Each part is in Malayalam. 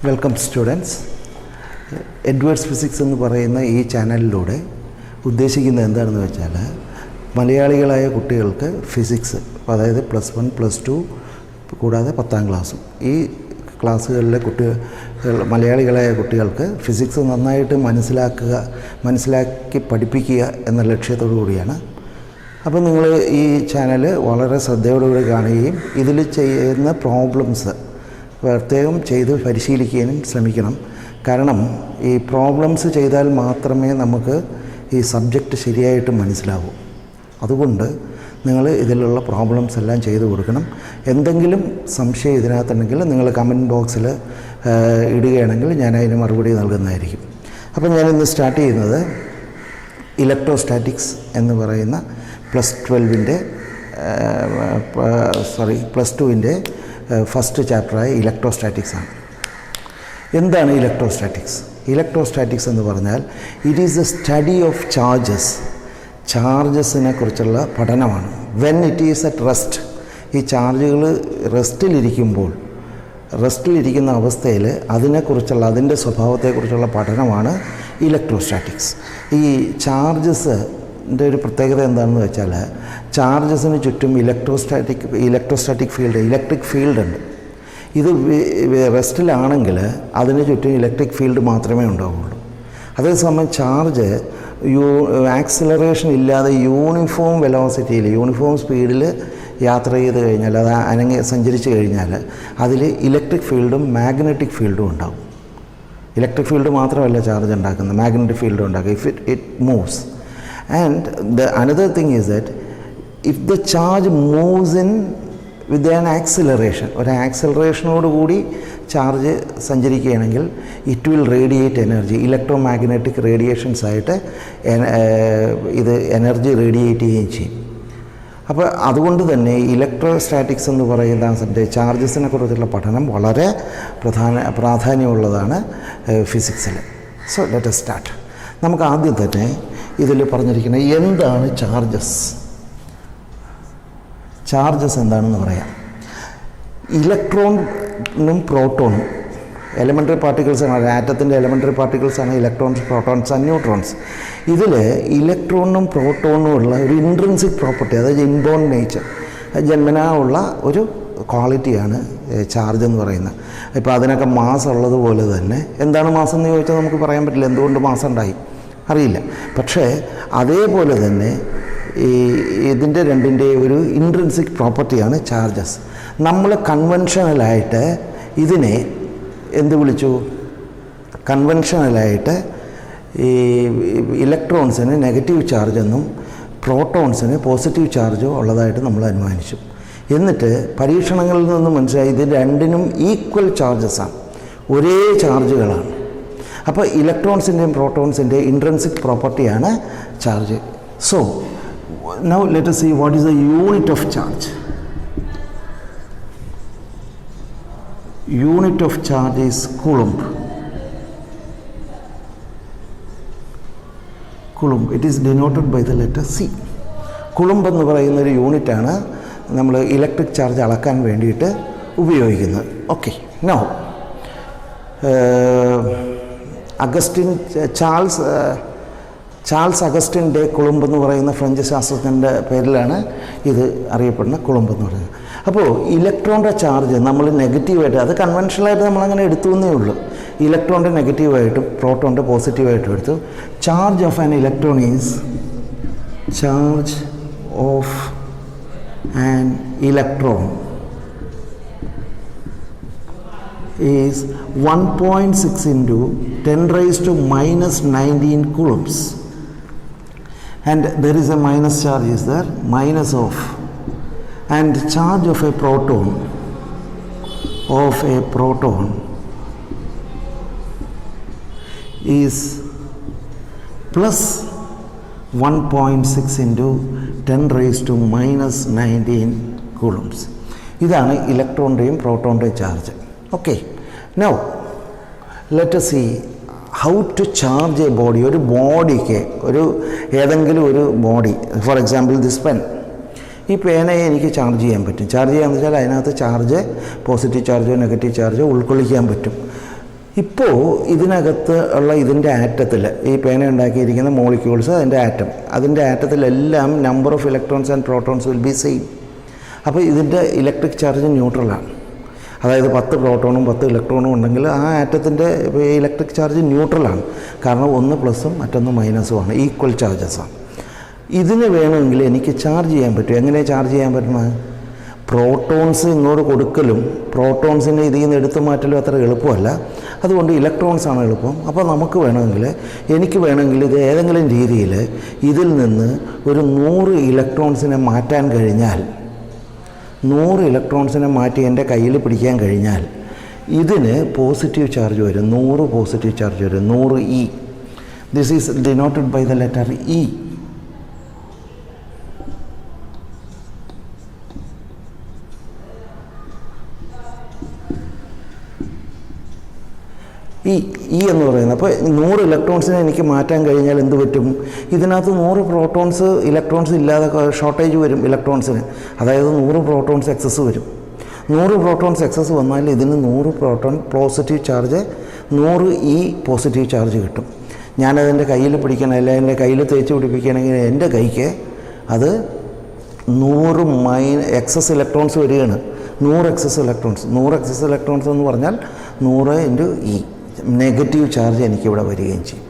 Welcome students. എഡ്വേർഡ്സ് ഫിസിക്സ് എന്ന് പറയുന്ന ഈ ചാനലിലൂടെ ഉദ്ദേശിക്കുന്നത് എന്താണെന്ന് വെച്ചാൽ മലയാളികളായ കുട്ടികൾക്ക് ഫിസിക്സ്, അതായത് +1 +2 കൂടാതെ 10ാം ക്ലാസ്സും, ഈ ക്ലാസ്സുകളിലെ കുട്ടികൾ മലയാളികളായ കുട്ടികൾക്ക് ഫിസിക്സ് നന്നായിട്ട് മനസ്സിലാക്കി പഠിപ്പിക്കുക എന്ന ലക്ഷ്യത്തോടു കൂടിയാണ്. അപ്പോൾ നിങ്ങൾ ഈ ചാനൽ വളരെ ശ്രദ്ധയോടുകൂടി കാണുകയും ഇതിൽ ചെയ്യുന്ന പ്രോബ്ലംസ് പ്രത്യേകം ചെയ്ത് പരിശീലിക്കാനും ശ്രമിക്കണം. കാരണം ഈ പ്രോബ്ലംസ് ചെയ്താൽ മാത്രമേ നമുക്ക് ഈ സബ്ജക്റ്റ് ശരിയായിട്ട് മനസ്സിലാവൂ. അതുകൊണ്ട് നിങ്ങൾ ഇതിലുള്ള പ്രോബ്ലംസ് എല്ലാം ചെയ്തു കൊടുക്കണം. എന്തെങ്കിലും സംശയം ഇതിനകത്തുണ്ടെങ്കിൽ നിങ്ങൾ കമൻറ്റ് ബോക്സിൽ ഇടുകയാണെങ്കിൽ ഞാൻ അതിന് മറുപടി നൽകുന്നതായിരിക്കും. അപ്പോൾ ഞാനിന്ന് സ്റ്റാർട്ട് ചെയ്യുന്നത് ഇലക്ട്രോസ്റ്റാറ്റിക്സ് എന്ന് പറയുന്ന +2ൻ്റെ ഫസ്റ്റ് ചാപ്റ്ററായ ഇലക്ട്രോസ്റ്റാറ്റിക്സ് ആണ്. എന്താണ് ഇലക്ട്രോസ്റ്റാറ്റിക്സ്? ഇലക്ട്രോസ്റ്റാറ്റിക്സ് എന്ന് പറഞ്ഞാൽ it is a study of ചാർജസിനെ കുറിച്ചുള്ള പഠനമാണ്. When it is at rest, ഈ ചാർജുകൾ റെസ്റ്റിലിരിക്കുന്ന അവസ്ഥയിൽ അതിൻ്റെ സ്വഭാവത്തെക്കുറിച്ചുള്ള പഠനമാണ് ഇലക്ട്രോസ്റ്റാറ്റിക്സ്. ഈ ചാർജസിൻ്റെ ഒരു പ്രത്യേകത എന്താണെന്ന് വെച്ചാൽ ചാർജസിന് ചുറ്റും ഇലക്ട്രോസ്റ്റാറ്റിക് ഫീൽഡ്, ഇലക്ട്രിക് ഫീൽഡ് ഉണ്ട്. ഇത് റെസ്റ്റിലാണെങ്കിൽ അതിന് ചുറ്റും ഇലക്ട്രിക് ഫീൽഡ് മാത്രമേ ഉണ്ടാവുകയുള്ളൂ. അതേസമയം ചാർജ് ആക്സിലറേഷൻ ഇല്ലാതെ യൂണിഫോം വെലോസിറ്റിയിൽ, യൂണിഫോം സ്പീഡിൽ യാത്ര ചെയ്ത് കഴിഞ്ഞാൽ, അത് സഞ്ചരിച്ച് കഴിഞ്ഞാൽ അതിൽ ഇലക്ട്രിക് ഫീൽഡും മാഗ്നറ്റിക് ഫീൽഡും ഉണ്ടാകും. ഇലക്ട്രിക് ഫീൽഡ് മാത്രമല്ല ചാർജ് ഉണ്ടാക്കുന്നത്, മാഗ്നറ്റിക് ഫീൽഡും ഉണ്ടാക്കുക it moves. And another thing is that if the charge moves in with an acceleration, ഒരു ആക്സിലറേഷനോടുകൂടി ചാർജ് സഞ്ചരിക്കുകയാണെങ്കിൽ it will radiate energy. Electromagnetic radiations ആയിട്ട് ഇത് എനർജി റേഡിയേറ്റ് ചെയ്യുകയും ചെയ്യും. അപ്പോൾ അതുകൊണ്ട് തന്നെ ഇലക്ട്രോസ്റ്റാറ്റിക്സ് എന്ന് പറയുന്ന ചാർജസിനെ കുറിച്ചുള്ള പഠനം വളരെ പ്രാധാന്യമുള്ളതാണ് ഫിസിക്സിൽ. So let us start. നമുക്ക് ആദ്യം തന്നെ ഇതിൽ പറഞ്ഞിരിക്കുന്നത് എന്താണ് ചാർജസ് എന്താണെന്ന് പറയാം. ഇലക്ട്രോണും പ്രോട്ടോണും എലമെൻ്ററി പാർട്ടിക്കിൾസാണ്. ആറ്റത്തിൻ്റെ എലമെൻ്ററി പാർട്ടിക്കിൾസാണ് ഇലക്ട്രോൺസ്, പ്രോട്ടോൺസ് ആൻഡ് ന്യൂട്രോൺസ്. ഇതിൽ ഇലക്ട്രോണിനും പ്രോട്ടോണിനും ഉള്ള ഒരു ഇൻട്രിൻസിക് പ്രോപ്പർട്ടി, അതായത് ഇൻബോൺ നേച്ചർ, ജന്മനാ ഉള്ള ഒരു ക്വാളിറ്റിയാണ് ചാർജ് എന്ന് പറയുന്നത്. ഇപ്പോൾ അതിനൊക്കെ മാസ് ഉള്ളതുപോലെ തന്നെ എന്താണ് മാസം എന്ന് ചോദിച്ചാൽ നമുക്ക് പറയാൻ പറ്റില്ല. എന്തുകൊണ്ട് മാസം ഉണ്ടായി അറിയില്ല. പക്ഷേ അതേപോലെ തന്നെ ഇതിൻ്റെ രണ്ടിൻ്റെ ഒരു ഇൻട്രിൻസിക് പ്രോപ്പർട്ടിയാണ് ചാർജസ്. നമ്മൾ കൺവെൻഷനലായിട്ട് ഇതിനെ എന്ത് വിളിച്ചു? കൺവെൻഷനലായിട്ട് ഈ ഇലക്ട്രോൺസിന് നെഗറ്റീവ് ചാർജെന്നും പ്രോട്ടോൺസിന് പോസിറ്റീവ് ചാർജും ഉള്ളതായിട്ട് നമ്മൾ അനുമാനിച്ചു. എന്നിട്ട് പരീക്ഷണങ്ങളിൽ നിന്ന് മനസ്സിലായി ഇത് രണ്ടിനും ഈക്വൽ ചാർജസാണ്, ഒരേ ചാർജുകളാണ്. അപ്പോൾ ഇലക്ട്രോൺസിൻ്റെയും പ്രോട്ടോൺസിൻ്റെയും ഇൻട്രിൻസിക് പ്രോപ്പർട്ടിയാണ് charge. So now let us see what is the unit of charge. Unit of charge is coulomb. It is denoted by the letter C. coulomb എന്ന് പറയുന്ന ഒരു യൂണിറ്റാണ് നമ്മൾ ഇലക്ട്രിക് ചാർജ് അളക്കാൻ വേണ്ടിയിട്ട് ഉപയോഗിക്കുന്നത്. ഓക്കെ, നൗ ചാൾസ് അഗസ്റ്റിൻ ഡെ കുളംബ് എന്ന് പറയുന്ന ഫ്രഞ്ച് ശാസ്ത്രജ്ഞൻ്റെ പേരിലാണ് ഇത് അറിയപ്പെടുന്ന കുളംബ് എന്ന് പറയുന്നത്. അപ്പോൾ ഇലക്ട്രോണിൻ്റെ ചാർജ് നമ്മൾ നെഗറ്റീവായിട്ട്, അത് കൺവെൻഷനലായിട്ട് നമ്മളങ്ങനെ എടുത്തു എന്നേ ഉള്ളൂ. ഇലക്ട്രോണിൻ്റെ നെഗറ്റീവായിട്ടും പ്രോട്ടോണിൻ്റെ പോസിറ്റീവായിട്ടും എടുത്തു. Charge of an electron is charge of an electron is 1.6 into 10⁻⁻19 coulombs, and there is a minus charge is there, minus of, and charge of a proton is plus 1.6 into 10⁻⁻19 coulombs. ഇതാണ് ഇലക്ട്രോണിൻ്റെയും പ്രോട്ടോണിൻ്റെയും charge. Okay, now let us see how to charge a body. ഒരു ബോഡിക്ക്, ഏതെങ്കിലും ഒരു body, for example this pen, ഈ പേനയെ എനിക്ക് ചാർജ് ചെയ്യാൻ പറ്റും. ചാർജ് ചെയ്യാന്ന് വെച്ചാൽ അതിനകത്ത് ചാർജ്, പോസിറ്റീവ് ചാർജോ നെഗറ്റീവ് ചാർജോ ഉൾക്കൊള്ളിക്കാൻ പറ്റും. ഇപ്പോൾ ഇതിനകത്ത് ഉള്ള ഇതിൻ്റെ ആറ്റത്തിൽ ഈ പേന ഉണ്ടാക്കിയിരിക്കുന്ന മോളിക്യൂൾസ് അതിൻ്റെ ആറ്റത്തിലെല്ലാം number of electrons and protons will be same. അപ്പോൾ ഇതിൻ്റെ ഇലക്ട്രിക് ചാർജ് ന്യൂട്രലാണ്. അതായത് 10 പ്രോട്ടോണും 10 ഇലക്ട്രോണും ഉണ്ടെങ്കിൽ ആ ആറ്റത്തിൻ്റെ ഇലക്ട്രിക് ചാർജ് ന്യൂട്രലാണ്. കാരണം ഒന്ന് പ്ലസും മറ്റൊന്ന് മൈനസുമാണ്, ഈക്വൽ ചാർജസാണ്. ഇതിന് വേണമെങ്കിൽ എനിക്ക് ചാർജ് ചെയ്യാൻ പറ്റും. എങ്ങനെ ചാർജ് ചെയ്യാൻ പറ്റണം? പ്രോട്ടോൺസ് ഇങ്ങോട്ട് കൊടുക്കലും പ്രോട്ടോൺസിനെ ഇതിൽ നിന്ന് എടുത്തു മാറ്റലും അത്ര എളുപ്പമല്ല. അതുകൊണ്ട് ഇലക്ട്രോൺസാണ് എളുപ്പം. അപ്പോൾ എനിക്ക് വേണമെങ്കിൽ ഇത് ഏതെങ്കിലും രീതിയിൽ ഇതിൽ നിന്ന് ഒരു 100 ഇലക്ട്രോൺസിനെ മാറ്റാൻ കഴിഞ്ഞാൽ, 100 ഇലക്ട്രോൺസിനെ മാറ്റി എൻ്റെ കയ്യിൽ പിടിക്കാൻ കഴിഞ്ഞാൽ ഇതിന് പോസിറ്റീവ് ചാർജ് വരും. 100 പോസിറ്റീവ് ചാർജ് വരും. 100 E. This is denoted by the letter E. ഈ എന്ന് പറയുന്നത്. അപ്പോൾ 100 ഇലക്ട്രോൺസിനെ എനിക്ക് മാറ്റാൻ കഴിഞ്ഞാൽ എന്ത് പറ്റും? ഇതിനകത്ത് 100 പ്രോട്ടോൺസ് ഇലക്ട്രോൺസ് ഇല്ലാതെ ഷോർട്ടേജ് വരും ഇലക്ട്രോൺസിന്. അതായത് 100 പ്രോട്ടോൺസ് എക്സസ് വരും. 100 പ്രോട്ടോൺസ് എക്സസ് വന്നാൽ ഇതിന് 100 proton positive charge, 100 E positive charge കിട്ടും. ഞാനതെൻ്റെ കയ്യിൽ പിടിക്കണം, അല്ല എൻ്റെ കയ്യിൽ തേച്ച് പിടിപ്പിക്കുകയാണെങ്കിൽ എൻ്റെ കൈക്ക് അത് 100 എക്സസ് ഇലക്ട്രോൺസ് വരികയാണ്. 100 എക്സസ് ഇലക്ട്രോൺസ് എന്ന് പറഞ്ഞാൽ 100 × E നെഗറ്റീവ് ചാർജ് എനിക്കിവിടെ വരികയും ചെയ്യും.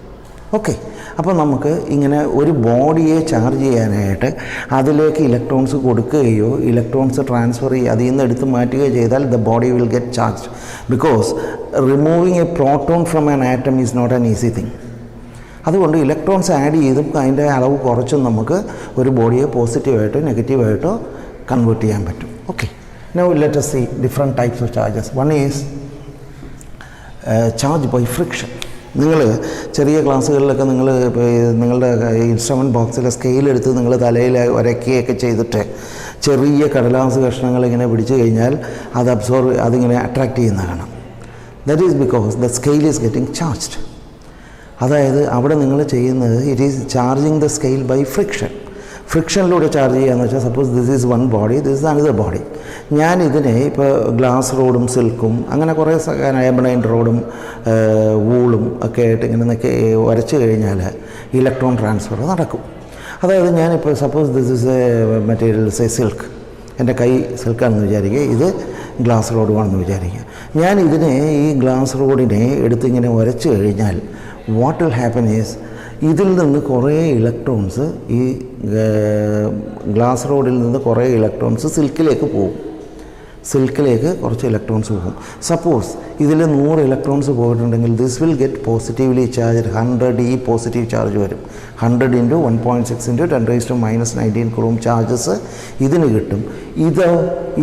ഓക്കെ. അപ്പോൾ നമുക്ക് ഇങ്ങനെ ഒരു ബോഡിയെ ചാർജ് ചെയ്യാനായിട്ട് അതിലേക്ക് ഇലക്ട്രോൺസ് കൊടുക്കുകയോ ഇലക്ട്രോൺസ് ട്രാൻസ്ഫർ ചെയ്യുക, അതിൽ നിന്ന് എടുത്ത് മാറ്റുകയോ ചെയ്താൽ the body will get charge. Because removing a proton from an atom is not an easy thing. അതുകൊണ്ട് ഇലക്ട്രോൺസ് ആഡ് ചെയ്തും അതിൻ്റെ അളവ് കുറച്ചും നമുക്ക് ഒരു ബോഡിയെ പോസിറ്റീവായിട്ടോ നെഗറ്റീവായിട്ടോ കൺവേർട്ട് ചെയ്യാൻ പറ്റും. Okay. Now let us see different types of charges. One is charge by friction. നിങ്ങൾ ചെറിയ ക്ലാസ്സുകളിലൊക്കെ നിങ്ങളുടെ ഇൻസ്ട്രുമെൻറ്റ് ബോക്സിലെ സ്കെയിലെടുത്ത് നിങ്ങൾ തലയിൽ ഉരയ്ക്കുകയൊക്കെ ചെയ്തിട്ട് ചെറിയ കടലാസ് കഷ്ണങ്ങൾ ഇങ്ങനെ പിടിച്ചു കഴിഞ്ഞാൽ അതിങ്ങനെ അട്രാക്റ്റ് ചെയ്യുന്ന കാണാം. That is because the scale is getting charged. അതായത് അവിടെ നിങ്ങൾ ചെയ്യുന്നത് it is charging the scale by friction. ഫ്രിക്ഷനിലൂടെ ചാർജ് ചെയ്യുകയെന്ന് വെച്ചാൽ suppose this is one body, this is another body. ഞാനിതിനെ ഇപ്പോൾ ഗ്ലാസ് റോഡും സിൽക്കും അങ്ങനെ കുറേ എബണൈൻ റോഡും വൂളും ഒക്കെ ആയിട്ട് ഇങ്ങനെ വരച്ച് കഴിഞ്ഞാൽ ഇലക്ട്രോൺ ട്രാൻസ്ഫർ നടക്കും. അതായത് ഞാനിപ്പോൾ suppose this is A material say silk, എൻ്റെ കൈ സിൽക്കാണെന്ന് വിചാരിക്കുക, ഇത് ഗ്ലാസ് റോഡുമാണെന്ന് വിചാരിക്കുക. ഞാൻ ഇതിനെ ഈ ഗ്ലാസ് റോഡിനെ എടുത്തിങ്ങനെ വരച്ച് കഴിഞ്ഞാൽ വാട്ട് വിൽ ഹാപ്പൻ ഈസ് ഇതിൽ നിന്ന് കുറേ ഇലക്ട്രോൺസ് ഈ ഗ്ലാസ് റോഡിൽ നിന്ന് കുറേ ഇലക്ട്രോൺസ് സിൽക്കിലേക്ക് പോകും. സിൽക്കിലേക്ക് കുറച്ച് ഇലക്ട്രോൺസ് പോകും. സപ്പോസ് ഇതിൽ 100 ഇലക്ട്രോൺസ് പോയിട്ടുണ്ടെങ്കിൽ this will get positively charge 100 E positive charge വരും. 100 × 1.6 × 10⁻⁹ കൂളും ചാർജസ് ഇതിന് കിട്ടും.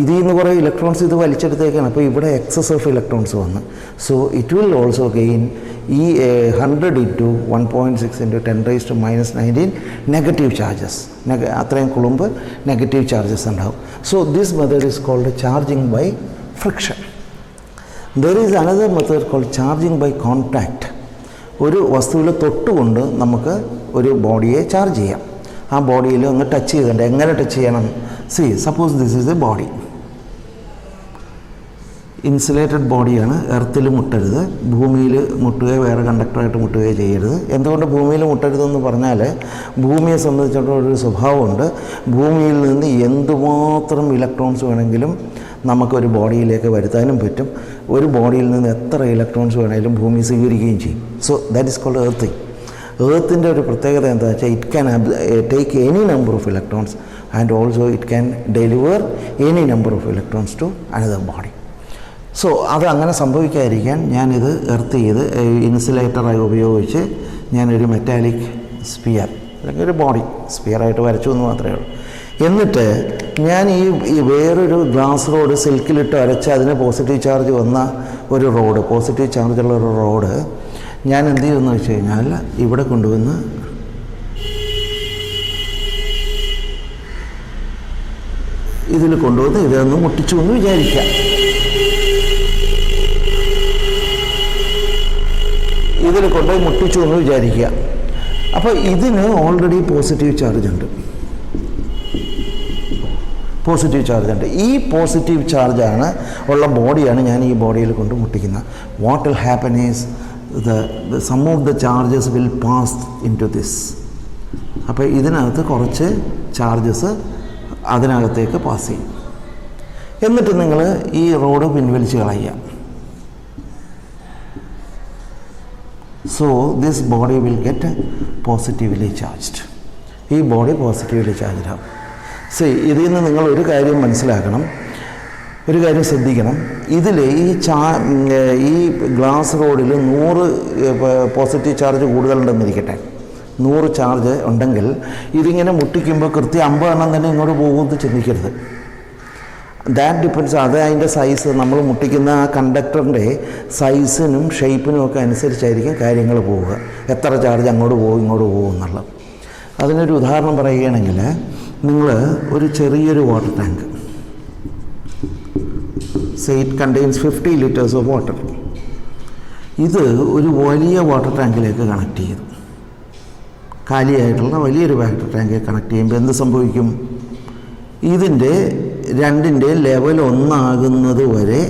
ഇതിൽ നിന്ന് കുറേ ഇലക്ട്രോൺസ് ഇത് വലിച്ചെടുത്തേക്കാണ്. അപ്പോൾ ഇവിടെ എക്സസ് ഓഫ് ഇലക്ട്രോൺസ് വന്ന് so it will also gain ഈ 100 × 1.6 × 10⁻⁹ നെഗറ്റീവ് ചാർജസ്. അത്രയും കുളുമ്പ് നെഗറ്റീവ് ചാർജസ് ഉണ്ടാവും. So this method is called charging by friction. There is another method called charging by contact. ഒരു വസ്തുവിൽ തൊട്ടുകൊണ്ട് നമുക്ക് ഒരു ബോഡിയെ ചാർജ് ചെയ്യാം. ആ ബോഡിയിൽ ഒന്ന് ടച്ച് ചെയ്തിട്ടുണ്ട്. എങ്ങനെ ടച്ച് ചെയ്യണം? Suppose this is a body, insulated ബോഡിയാണ്. എർത്തിൽ മുട്ടരുത്, ഭൂമിയിൽ മുട്ടുകയോ വേറെ കണ്ടക്ടറായിട്ട് മുട്ടുകയോ ചെയ്യരുത്. എന്തുകൊണ്ട് ഭൂമിയിൽ മുട്ടരുതെന്ന് പറഞ്ഞാൽ ഭൂമിയെ സംബന്ധിച്ചിടത്തോളം ഒരു സ്വഭാവമുണ്ട്. ഭൂമിയിൽ നിന്ന് എന്തുമാത്രം ഇലക്ട്രോൺസ് വേണമെങ്കിലും നമുക്കൊരു ബോഡിയിലേക്ക് വരുത്താനും പറ്റും. ഒരു ബോഡിയിൽ നിന്ന് എത്ര ഇലക്ട്രോൺസ് വേണമെങ്കിലും ഭൂമി സ്വീകരിക്കുകയും ചെയ്യും. So that is called earthing. എർത്തിൻ്റെ ഒരു പ്രത്യേകത എന്താണെന്ന് വെച്ചാൽ it can take any number of electrons and also it can deliver any number of electrons to another body. So അത് അങ്ങനെ സംഭവിക്കാതിരിക്കാൻ ഞാനിത് എർത്ത് ചെയ്ത് ഇൻസുലേറ്ററായി ഉപയോഗിച്ച് ഞാനൊരു മെറ്റാലിക് സ്പിയർ അല്ലെങ്കിൽ ഒരു ബോഡി സ്പിയറായിട്ട് വരച്ചു എന്ന് മാത്രമേ ഉള്ളൂ. എന്നിട്ട് ഞാൻ ഈ വേറൊരു ഗ്ലാസ് റോഡ് സിൽക്കിലിട്ട് അരച്ച് അതിന് പോസിറ്റീവ് ചാർജ് വന്ന ഒരു റോഡ്, പോസിറ്റീവ് ചാർജുള്ള ഒരു റോഡ് ഞാൻ എന്ത് ചെയ്യുമെന്ന് വെച്ച് കഴിഞ്ഞാൽ ഇവിടെ കൊണ്ടുവന്ന് ഇതിൽ കൊണ്ടുവന്ന് ഇതൊന്ന് മുട്ടിച്ചു എന്ന് വിചാരിക്കാം. ഇതിൽ കൊണ്ടുപോയി മുട്ടിച്ചു എന്ന് വിചാരിക്കുക. അപ്പോൾ ഇതിന് ഓൾറെഡി പോസിറ്റീവ് ചാർജ് ഉണ്ട്. പോസിറ്റീവ് ചാർജ് ഉണ്ട്. ഈ പോസിറ്റീവ് ചാർജാണ് ഉള്ള ബോഡിയാണ് ഞാൻ ഈ ബോഡിയിൽ കൊണ്ട് മുട്ടിക്കുന്നത്. What will happen is some of the charges will pass into this. അപ്പോൾ ഇതിനകത്ത് കുറച്ച് ചാർജസ് അതിനകത്തേക്ക് പാസ് ചെയ്യും. എന്നിട്ട് നിങ്ങൾ ഈ റോഡ് പിൻവലിച്ച് കളയുക. So this body will get positively charged. ഈ ബോഡി പോസിറ്റീവ്ലി ചാർജ്ഡ് ആവും. ഇതിൽ നിന്ന് നിങ്ങൾ ഒരു കാര്യം മനസ്സിലാക്കണം, ഒരു കാര്യം ശ്രദ്ധിക്കണം. ഇതിൽ ഈ ഗ്ലാസ് റോഡിൽ 100 പോസിറ്റീവ് ചാർജ് കൂടുതലുണ്ടെന്നിരിക്കട്ടെ, 100 ചാർജ് ഉണ്ടെങ്കിൽ ഇതിങ്ങനെ മുട്ടിക്കുമ്പോൾ കൃത്യം 50 എണ്ണം തന്നെ ഇങ്ങോട്ട് പോകുമെന്ന് ചിന്തിക്കരുത്. That depends. അത് അതിൻ്റെ സൈസ്, നമ്മൾ മുട്ടിക്കുന്ന ആ കണ്ടക്ടറിൻ്റെ സൈസിനും ഷേപ്പിനും ഒക്കെ അനുസരിച്ചായിരിക്കും കാര്യങ്ങൾ പോവുക. എത്ര ചാർജ് അങ്ങോട്ട് പോകും ഇങ്ങോട്ട് പോകും എന്നുള്ളത്. അതിനൊരു ഉദാഹരണം പറയുകയാണെങ്കിൽ, നിങ്ങൾ ഒരു ചെറിയൊരു water tank, say it contains 50 liters of water. ഇത് ഒരു വലിയ വാട്ടർ ടാങ്കിലേക്ക് കണക്ട് ചെയ്തു, കാലിയായിട്ടുള്ള വലിയൊരു വാട്ടർ ടാങ്കിലേക്ക് കണക്ട് ചെയ്യുമ്പോൾ എന്ത് സംഭവിക്കും? ഇതിൻ്റെ രണ്ടിൻ്റെ ലെവൽ ഒന്നാകുന്നത് വരെ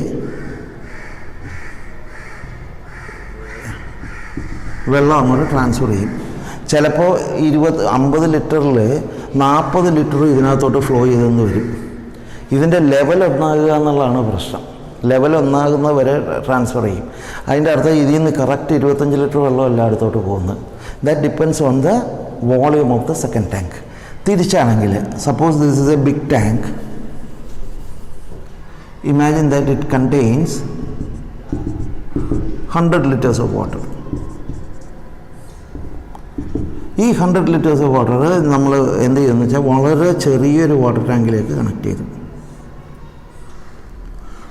വെള്ളം അങ്ങോട്ട് ട്രാൻസ്ഫർ ചെയ്യും. ചിലപ്പോൾ 50 ലിറ്ററിൽ 40 ലിറ്റർ ഇതിനകത്തോട്ട് ഫ്ലോ ചെയ്തെന്ന് വരും. ഇതിൻ്റെ ലെവൽ ഒന്നാകുക എന്നുള്ളതാണ് പ്രശ്നം. ലെവൽ ഒന്നാകുന്ന വരെ ട്രാൻസ്ഫർ ചെയ്യും. അതിൻ്റെ അർത്ഥം ഇതിൽ നിന്ന് കറക്റ്റ് 25 ലിറ്റർ വെള്ളം എല്ലായിടത്തോട്ട് പോകുന്നത്. That depends on the volume of the second tank. തിരിച്ചാണെങ്കിൽ, suppose this is a big tank, imagine that it contains 100 liters of water. ഈ 100 liters ഓഫ് വാട്ടർ നമ്മൾ എന്ത് ചെയ്യുമെന്ന് വെച്ചാൽ വളരെ ചെറിയൊരു വാട്ടർ ടാങ്കിലേക്ക് കണക്ട് ചെയ്തു.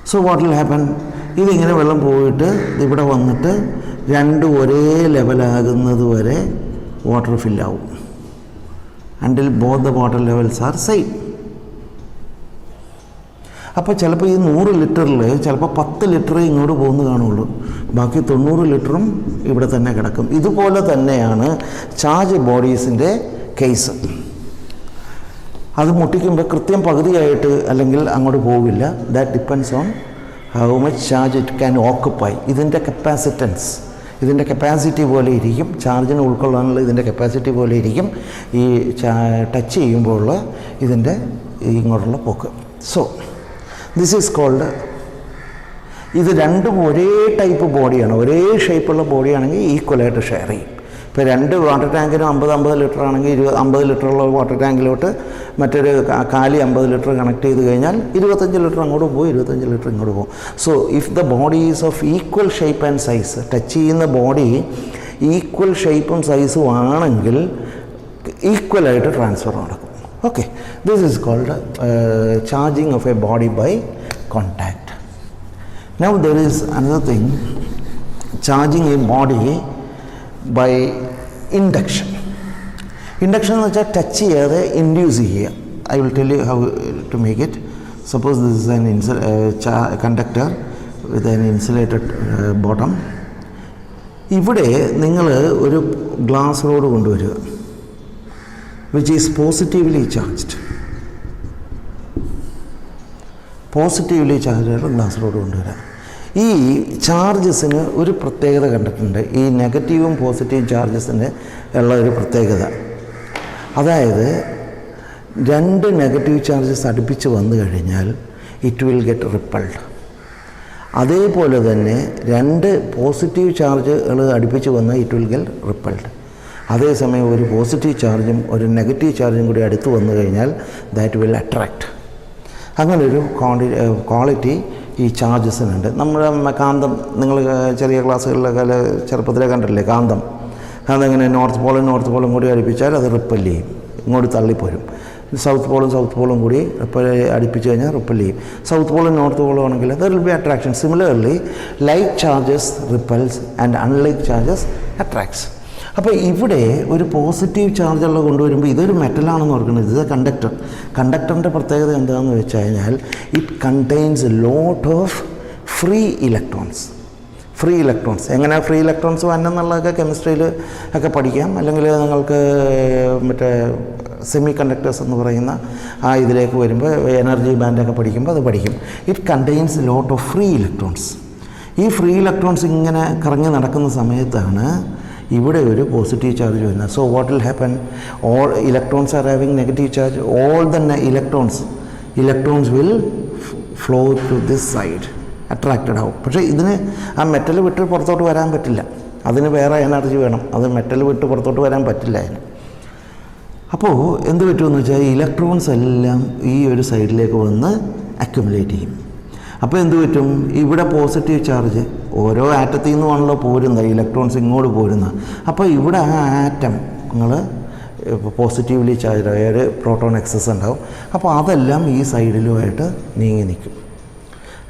So what will happen? ഇതിങ്ങനെ വെള്ളം പോയിട്ട് ഇവിടെ വന്നിട്ട് രണ്ടും ഒരേ ലെവലാകുന്നത് വരെ വാട്ടർ ഫില്ലാവും. Until both the water levels are same. അപ്പോൾ ചിലപ്പോൾ ഈ 100 ലിറ്ററിൽ ചിലപ്പോൾ 10 ലിറ്റർ ഇങ്ങോട്ട് പോകുന്നു കാണുള്ളൂ, ബാക്കി 90 ലിറ്ററും ഇവിടെ തന്നെ കിടക്കും. ഇതുപോലെ തന്നെയാണ് ചാർജ് ബോഡീസിൻ്റെ കേസ്. അത് മുട്ടിക്കുമ്പോൾ കൃത്യം പകുതിയായിട്ട് അല്ലെങ്കിൽ അങ്ങോട്ട് പോവില്ല. That depends on how much charge it can occupy. ഇതിൻ്റെ കപ്പാസിറ്റൻസ്, ഇതിൻ്റെ കപ്പാസിറ്റി പോലെ ഇരിക്കും, ചാർജിന് ഉൾക്കൊള്ളാനുള്ള ഇതിൻ്റെ കപ്പാസിറ്റി പോലെ ഇരിക്കും ഈ ടച്ച് ചെയ്യുമ്പോഴുള്ള ഇതിൻ്റെ ഇങ്ങോട്ടുള്ള പോക്ക്. സോ ദിസ് ഈസ് കോൾഡ്, ഇത് രണ്ടും ഒരേ ടൈപ്പ് ബോഡിയാണ്, ഒരേ ഷേപ്പുള്ള ബോഡിയാണെങ്കിൽ ഈക്വലായിട്ട് ഷെയർ ചെയ്യും. ഇപ്പോൾ 2 വാട്ടർ ടാങ്കിനും 50 ലിറ്റർ ആണെങ്കിൽ 50 ലിറ്ററുള്ള വാട്ടർ ടാങ്കിലോട്ട് മറ്റൊരു കാലി 50 ലിറ്റർ കണക്ട് ചെയ്ത് കഴിഞ്ഞാൽ 25 ലിറ്റർ അങ്ങോട്ട് പോകും, 25 ലിറ്റർ ഇങ്ങോട്ട് പോകും. So if the body is of equal shape and size, touch ചെയ്യുന്ന ബോഡി ഈക്വൽ ഷേപ്പും സൈസും ആണെങ്കിൽ ഈക്വലായിട്ട് ട്രാൻസ്ഫർ നടക്കും. Okay, this is called charging of a body by contact. Now there is another thing, charging a body by induction. Induction എന്ന് വെച്ചാൽ ടച്ച് ചെയ്യാതെ ഇൻഡ്യൂസ് ചെയ്യുക. I will tell you how to make it. Suppose this is an conductor with an insulated bottom. ഇവിടെ നിങ്ങൾ ഒരു ഗ്ലാസ് റോഡ് കൊണ്ടുവരിക, which is positively charged. Positively charge glass rod കൊണ്ടുവരാം. ഈ ചാർജസിന് ഒരു പ്രത്യേകത കണ്ടിട്ടുണ്ട്, ഈ നെഗറ്റീവും പോസിറ്റീവും ചാർജസിന് ഉള്ള ഒരു പ്രത്യേകത. അതായത് 2 നെഗറ്റീവ് ചാർജസ് അടുപ്പിച്ച് വന്നു കഴിഞ്ഞാൽ ഇറ്റ് വിൽ ഗെറ്റ് റിപ്പൾഡ്. അതേപോലെ തന്നെ 2 പോസിറ്റീവ് ചാർജുകൾ അടുപ്പിച്ച് വന്നാൽ ഇറ്റ് വിൽ ഗെറ്റ് റിപ്പൾഡ്. അതേസമയം ഒരു പോസിറ്റീവ് ചാർജും ഒരു നെഗറ്റീവ് ചാർജും കൂടി അടുത്ത് വന്നു കഴിഞ്ഞാൽ ദാറ്റ് വിൽ അട്രാക്റ്റ്. അങ്ങനൊരു ക്വാളിറ്റി ഈ ചാർജസിനുണ്ട്. നമ്മുടെ കാന്തം, നിങ്ങൾ ചെറിയ ക്ലാസ്സുകളിലൊക്കെ ചെറുപ്പത്തിലെ കണ്ടില്ലേ കാന്തം? അതെങ്ങനെ നോർത്ത് പോളും കൂടി അടുപ്പിച്ചാൽ അത് റിപ്പൽ ചെയ്യും, ഇങ്ങോട്ട് തള്ളിപ്പോരും. സൗത്ത് പോളും കൂടി റിപ്പൽ അടുപ്പിച്ച് കഴിഞ്ഞാൽ റിപ്പൽ ചെയ്യും. സൗത്ത് പോളും നോർത്ത് പോളും ആണെങ്കിൽ there will be attraction. Similarly like charges repels and unlike charges attracts. അപ്പോൾ ഇവിടെ ഒരു പോസിറ്റീവ് ചാർജുള്ള കൊണ്ടുവരുമ്പോൾ ഇതൊരു മെറ്റലാണെന്ന് ഓർക്കുന്നത്. ഇത് കണ്ടക്ടറിൻ്റെ പ്രത്യേകത എന്താണെന്ന് വെച്ച് കഴിഞ്ഞാൽ it contains a lot of free electrons. എങ്ങനെയാണ് ഫ്രീ ഇലക്ട്രോൺസ് വന്നെന്നുള്ളതൊക്കെ കെമിസ്ട്രിയിൽ ഒക്കെ പഠിക്കാം, അല്ലെങ്കിൽ നിങ്ങൾക്ക് മറ്റേ സെമി കണ്ടക്ടേഴ്സ് എന്ന് പറയുന്ന ആ ഇതിലേക്ക് വരുമ്പോൾ എനർജി ബാൻഡൊക്കെ പഠിക്കുമ്പോൾ അത് പഠിക്കും. It contains lot of free electrons. ഈ ഫ്രീ ഇലക്ട്രോൺസ് ഇങ്ങനെ കറങ്ങി നടക്കുന്ന സമയത്താണ് ഇവിടെ ഒരു പോസിറ്റീവ് ചാർജ് വരുന്നത്. So what will happen? All electrons are having negative charge. All the electrons will flow to this side, attracted ആവും. പക്ഷേ ഇതിന് ആ മെറ്റൽ വിട്ട് പുറത്തോട്ട് വരാൻ പറ്റില്ല. അതിന് വേറെ എനർജി വേണം. അത് മെറ്റൽ വിട്ട് പുറത്തോട്ട് വരാൻ പറ്റില്ല അതിന്. അപ്പോൾ എന്ത് പറ്റുമെന്ന് വെച്ചാൽ ഇലക്ട്രോൺസ് എല്ലാം ഈ ഒരു സൈഡിലേക്ക് വന്ന് അക്യുമുലേറ്റ് ചെയ്യും. അപ്പോൾ എന്ത് പറ്റും? ഇവിടെ പോസിറ്റീവ് ചാർജ് ഓരോ ആറ്റത്തിൽ നിന്നുമാണല്ലോ പോരുന്നത്, ഇലക്ട്രോൺസ് ഇങ്ങോട്ട് പോരുന്നത്. അപ്പോൾ ഇവിടെ ആ ആറ്റങ്ങൾ പോസിറ്റീവ്ലി ചാർജ് ആയ ഒരു പ്രോട്ടോൺ എക്സസ് ഉണ്ടാവും. അപ്പോൾ അതെല്ലാം ഈ സൈഡിലുമായിട്ട് നീങ്ങി നിൽക്കും.